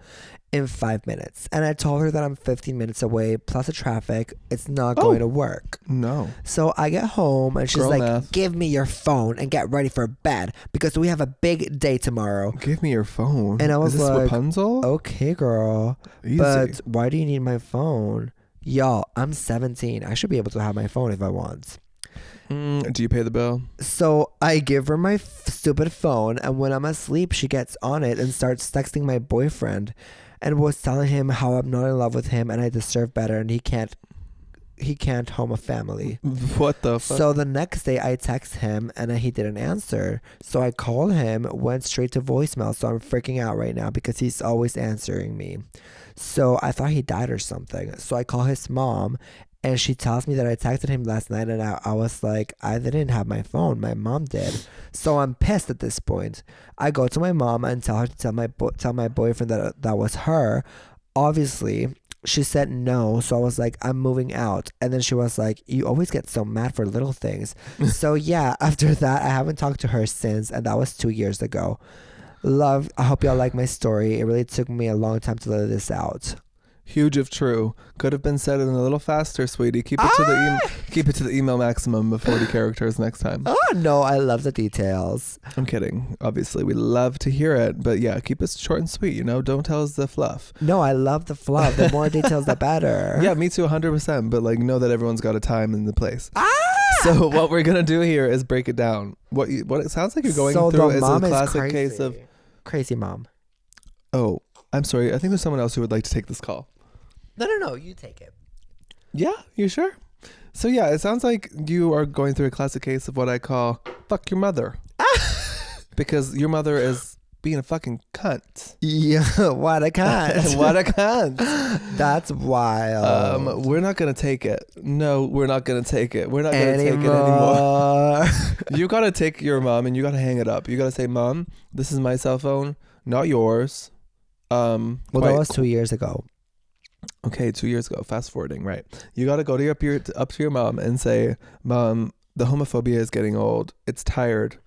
in 5 minutes. And I told her that I'm 15 minutes away, plus the traffic. It's not going to work. No. So I get home, and she's Girl like, math. give me your phone and get ready for bed because we have a big day tomorrow. Give me your phone. And I was Is this like, Rapunzel? Okay, girl. Easy. But why do you need my phone? Y'all, I'm 17. I should be able to have my phone if I want. Do you pay the bill? So I give her my stupid phone, and when I'm asleep, she gets on it and starts texting my boyfriend and was telling him how I'm not in love with him and I deserve better and he can't home a family. What the fuck? So the next day I text him and he didn't answer. So I called him, went straight to voicemail. So I'm freaking out right now because he's always answering me. So I thought he died or something. So I call his mom and she tells me that I texted him last night and I was like, I didn't have my phone. My mom did. So I'm pissed at this point. I go to my mom and tell her to tell my boyfriend that was her. Obviously, she said no. So I was like, I'm moving out. And then she was like, you always get so mad for little things. So yeah, after that, I haven't talked to her since. And that was 2 years ago. Love, I hope y'all like my story. It really took me a long time to let this out. Huge if true. Could have been said in a little faster, sweetie. Keep it to the email maximum of 40 characters next time. Oh no, I love the details. I'm kidding. Obviously, we love to hear it, but yeah, keep it short and sweet. Don't tell us the fluff. No, I love the fluff. The more details, the better. Yeah, me too, 100%. But know that everyone's got a time and the place. So what we're gonna do here is break it down. What it sounds like you're going through is a classic case of crazy mom. Oh, I'm sorry. I think there's someone else who would like to take this call. No, you take it. Yeah, you sure? So yeah, it sounds like you are going through a classic case of what I call fuck your mother. Because your mother is being a fucking cunt. Yeah, what a cunt. What a cunt. That's wild. We're not going to take it. No, we're not going to take it. We're not going to take it anymore. You got to take your mom and you got to hang it up. You got to say, Mom, this is my cell phone, not yours. Well, that was 2 years ago. Okay, 2 years ago. Fast forwarding, right? You got to go up to your mom and say, Mom, the homophobia is getting old. It's tired.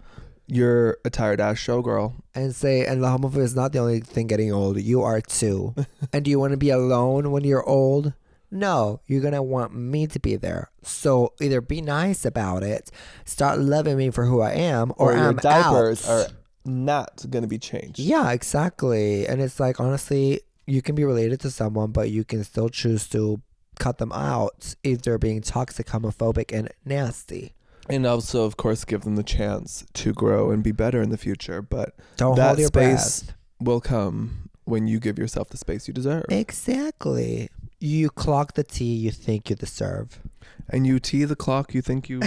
You're a tired ass showgirl. And the homophobia is not the only thing getting old. You are too. And do you want to be alone when you're old? No, you're going to want me to be there. So either be nice about it, start loving me for who I am, or your I'm diapers out. are not going to be changed. Yeah, exactly. And it's like, honestly, you can be related to someone, but you can still choose to cut them out if they're being toxic, homophobic, and nasty. And also, of course, give them the chance to grow and be better in the future. But Don't that hold your space breath. will come when you give yourself the space you deserve. Exactly. You clock the tea you think you deserve. And you tee the clock you think you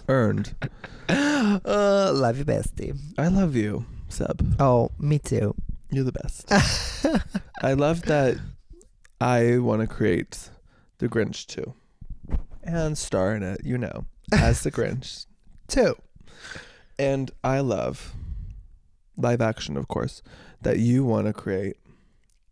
earned. Love you, bestie. I love you, Seb. Oh, me too. You're the best. I love that I want to create the Grinch too. And star in it, as the Grinch too. And I love live action, of course, that you want to create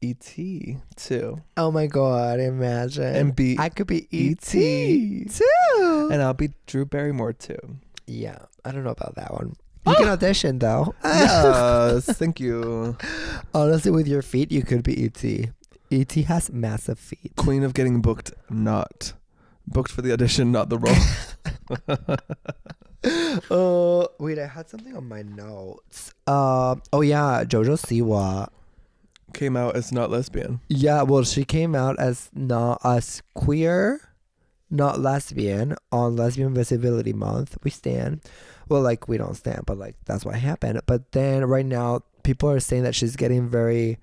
E.T. too. Oh my God, imagine. And I could be E.T. E.T. too. And I'll be Drew Barrymore too. Yeah, I don't know about that one. You can audition though. Yes, thank you. Honestly, with your feet, you could be E.T. E.T. has massive feet. Queen of getting booked, not booked for the audition, not the role. Wait, I had something on my notes. Oh yeah, Jojo Siwa Came out as not lesbian. Yeah, well, she came out as queer, not lesbian, on Lesbian Visibility Month. We stand. Well, like, we don't stand, but like, that's what happened. But then right now, people are saying that she's getting very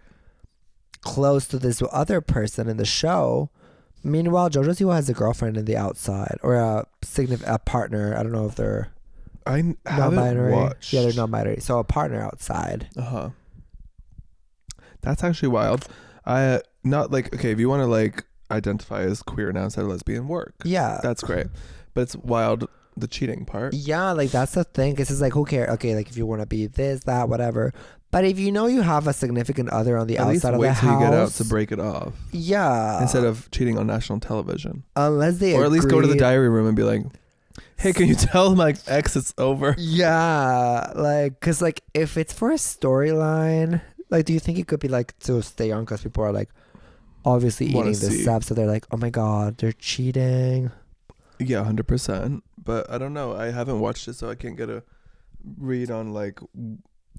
close to this other person in the show. Meanwhile, Jojo Siwa has a girlfriend in the outside, or a partner. I don't know if they're non-binary. Watched. Yeah, they're non-binary. So a partner outside. That's actually wild. Not like, okay, if you want to like identify as queer now instead of lesbian work. Yeah. That's great. But it's wild, the cheating part. Yeah, like that's the thing. It's just like, who cares? Okay, like if you want to be this, that, whatever. But if you know you have a significant other on the At least outside of the wait till house, you get out to break it off. Yeah. Instead of cheating on national television. Unless they Or at least go to the agree- diary room and be like, hey, can you tell my ex it's over? Yeah, like, cause like if it's for a storyline, like, do you think it could be like to stay on? Cause people are like obviously Wanna eating this see. up, so they're like, oh my god, they're cheating. Yeah, 100%. But I don't know. I haven't watched it, so I can't get a read on like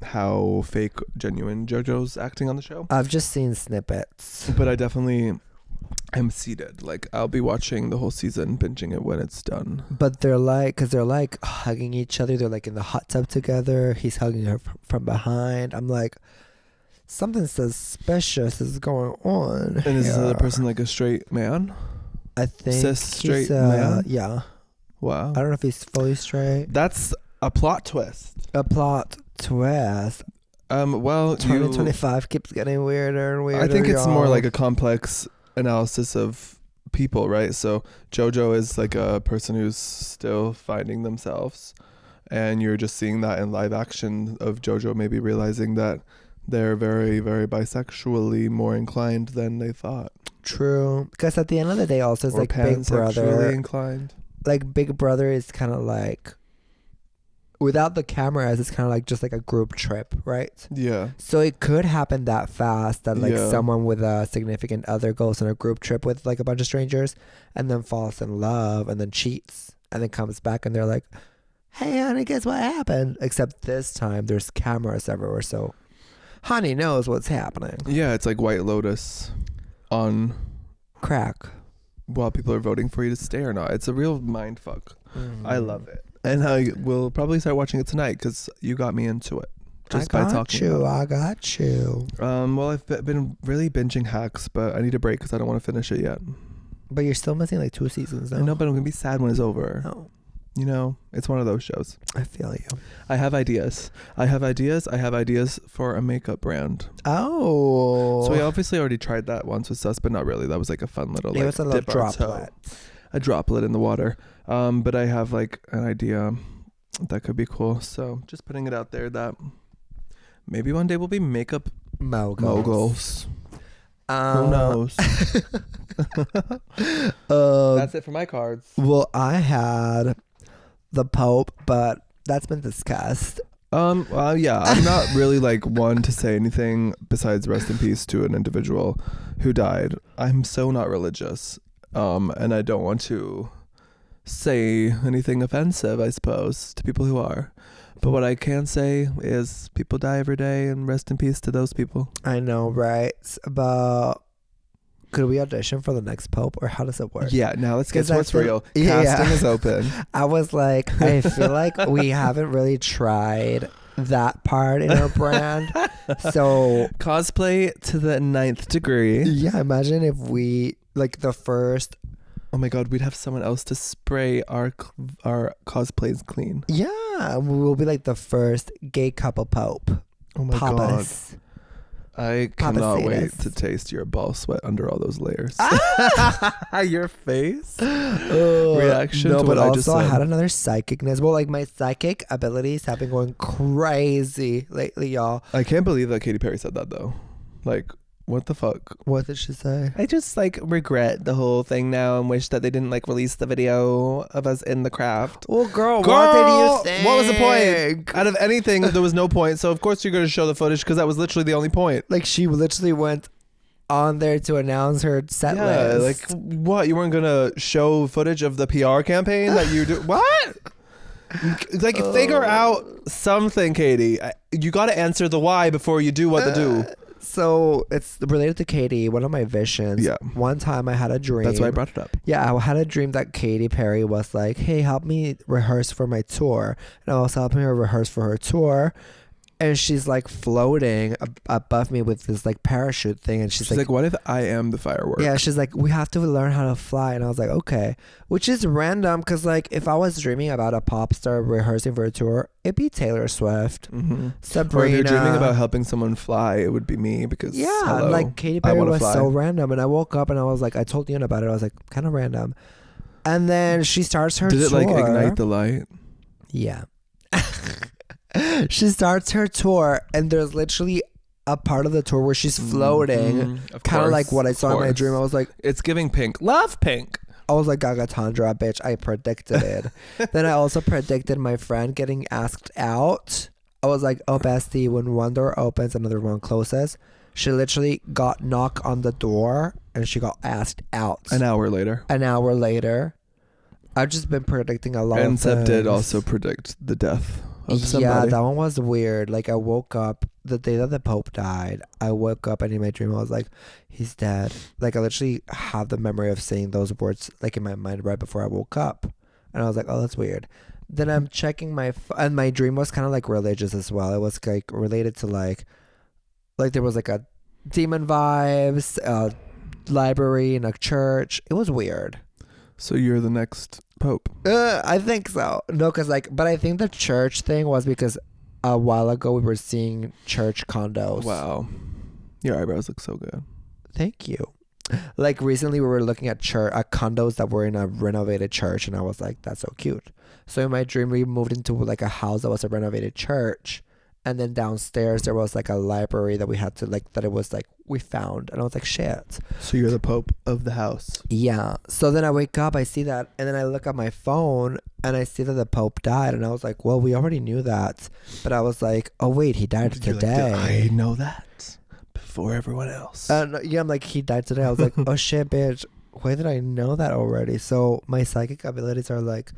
how fake, genuine JoJo's acting on the show. I've just seen snippets. But I definitely am seated. Like, I'll be watching the whole season, binging it when it's done. But they're like, cause they're like hugging each other. They're like in the hot tub together. He's hugging her from behind. I'm like, something suspicious is going on. And is this here. other person like a straight man? I think cis he's, straight man? Yeah, Wow. I don't know if he's fully straight. That's a plot twist. A plot twist. Well, 2025 keeps getting weirder and weirder. I think it's more y'all. like a complex analysis of people, right? So JoJo is like a person who's still finding themselves, and you're just seeing that in live action of JoJo maybe realizing that they're very, very bisexually more inclined than they thought. True, because at the end of the day, also it's Or like Big pansexually Brother. inclined. Like Big Brother is kind of like, without the cameras, it's kind of like just like a group trip, right? Yeah. So it could happen that fast that like Yeah. someone with a significant other goes on a group trip with like a bunch of strangers and then falls in love and then cheats and then comes back and they're like, hey honey, guess what happened? Except this time there's cameras everywhere, so honey knows what's happening. Yeah, it's like White Lotus on Crack. while people are voting for you to stay or not. It's a real mind fuck. I love it. And I will probably start watching it tonight because you got me into it just by talking about I got you. it. Well, I've been really binging Hacks, but I need a break because I don't want to finish it yet. But you're still missing like 2 seasons though. I know, but I'm going to be sad when it's over. No, You know, it's one of those shows. I feel you. I have ideas. I have ideas for a makeup brand. Oh. So we obviously already tried that once with Sus, but not really. That was like a fun little, it like, was a little dip our toe. droplet. A droplet in the water. But I have like an idea that could be cool. So just putting it out there that maybe one day we'll be makeup moguls. Who knows? That's it for my cards. Well, I had the Pope, but that's been discussed. Yeah, I'm not really like one to say anything besides rest in peace to an individual who died. I'm so not religious. And I don't want to say anything offensive, I suppose, to people who are. But what I can say is people die every day, and rest in peace to those people. I know, right? But could we audition for the next Pope, or how does it work? Yeah, now let's get 'Cause to I what's feel- real. Yeah. Casting is open. I was like, I feel like we haven't really tried that part in our brand. So Cosplay to the 9th degree. yeah, imagine if we like the first. Oh my god, we'd have someone else to spray our cosplays clean. Yeah, we will be like the first gay couple Pope. Oh my Papas. I Papa cannot wait Satus. to taste your ball sweat under all those layers. Your face reaction No, to but what I just also I said. had another psychicness. Well, like my psychic abilities have been going crazy lately, y'all. I can't believe that Katy Perry said that though. Like, what the fuck? What did she say? I just like regret the whole thing now and wish that they didn't like release the video of us in the craft. Well, girl, Girl, what did you think? what was the point? Out of anything, there was no point. So of course you're going to show the footage because that was literally the only point. Like she literally went on there to announce her set Yeah, list. like what? You weren't going to show footage of the PR campaign that you do? What? Like figure out something, Katie. You got to answer the why before you do what to do. So it's related to Katie. One of my visions. Yeah. One time I had a dream. That's why I brought it up. Yeah, I had a dream that Katy Perry was like, hey, help me rehearse for my tour. And I was helping her rehearse for her tour. and she's like floating above me with this like parachute thing, and she's like, what if I am the firework? Yeah, she's like, we have to learn how to fly. And I was like, okay, which is random because like if I was dreaming about a pop star rehearsing for a tour, it'd be Taylor Swift, Sabrina. Or if you're dreaming about helping someone fly, it would be me because hello, like Katy Perry was so random. And I woke up and I was like, I told Dion about it. I was like, kind of random. And then she starts her tour. Did it like ignite the light? Yeah. She starts her tour and there's literally a part of the tour where she's floating, kind of like what I saw in my dream. I was like, it's giving Pink. Love Pink. I was like, Gaga Tundra, bitch. I predicted it. Then I also predicted my friend getting asked out. I was like, oh, bestie, when one door opens, another one closes. She literally got knocked on the door and she got asked out. An hour later. I've just been predicting a lot and of things. Sebb did also predict the death of somebody. Yeah, that one was weird. Like, I woke up the day that the Pope died. I woke up and in my dream I was like, he's dead. Like, I literally have the memory of saying those words like in my mind right before I woke up. And I was like, oh, that's weird. Then I'm checking and my dream was kind of like religious as well. It was like related to like there was like a demon vibes, a library and a church. It was weird. So you're the next Pope? I think so. No, but I think the church thing was because a while ago we were seeing church condos. Wow. Your eyebrows look so good. Thank you. Like recently we were looking at condos that were in a renovated church and I was like, that's so cute. So in my dream we moved into like a house that was a renovated church. And then downstairs there was like a library that we had to like, that it was like we found. And I was like, shit. So you're the Pope of the house. Yeah. So then I wake up, I see that. And then I look at my phone and I see that the Pope died. And I was like, well, we already knew that. But I was like, oh, wait, he died today. Like, I know that before everyone else. Yeah, I'm like, he died today. I was like, oh shit, bitch. Why did I know that already? So my psychic abilities are like,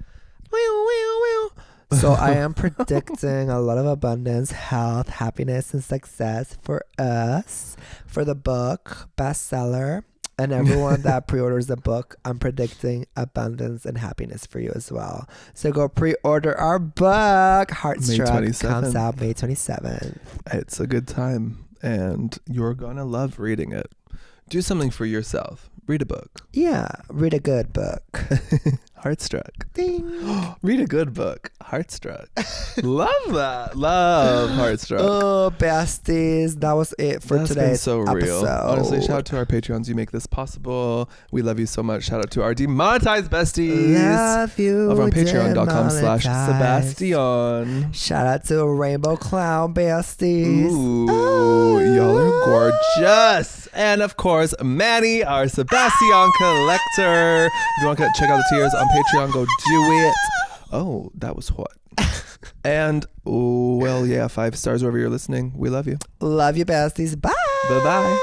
so I am predicting a lot of abundance, health, happiness, and success for us, for the book, bestseller, and everyone that pre-orders the book. I'm predicting abundance and happiness for you as well. So go pre-order our book. Heartstruck comes out May 27th. It's a good time, and you're gonna love reading it. Do something for yourself. Read a book. Yeah, read a good book. Heartstruck. Ding. Read a good book. Heartstruck. Love that. Love Heartstruck. Oh, besties. That was it for today's so real. episode. Honestly, shout out to our Patreons. You make this possible. We love you so much. Shout out to our demonetized besties. Love you. Over on patreon.com/Sebastian. Shout out to Rainbow Clown besties. Ooh, y'all are gorgeous. And of course, Manny, our Sebastian collector. If you want to check out the tiers on Patreon, go do it. Oh, that was hot. And, well, yeah, 5 stars wherever you're listening. We love you. Love you, besties. Bye. Bye-bye.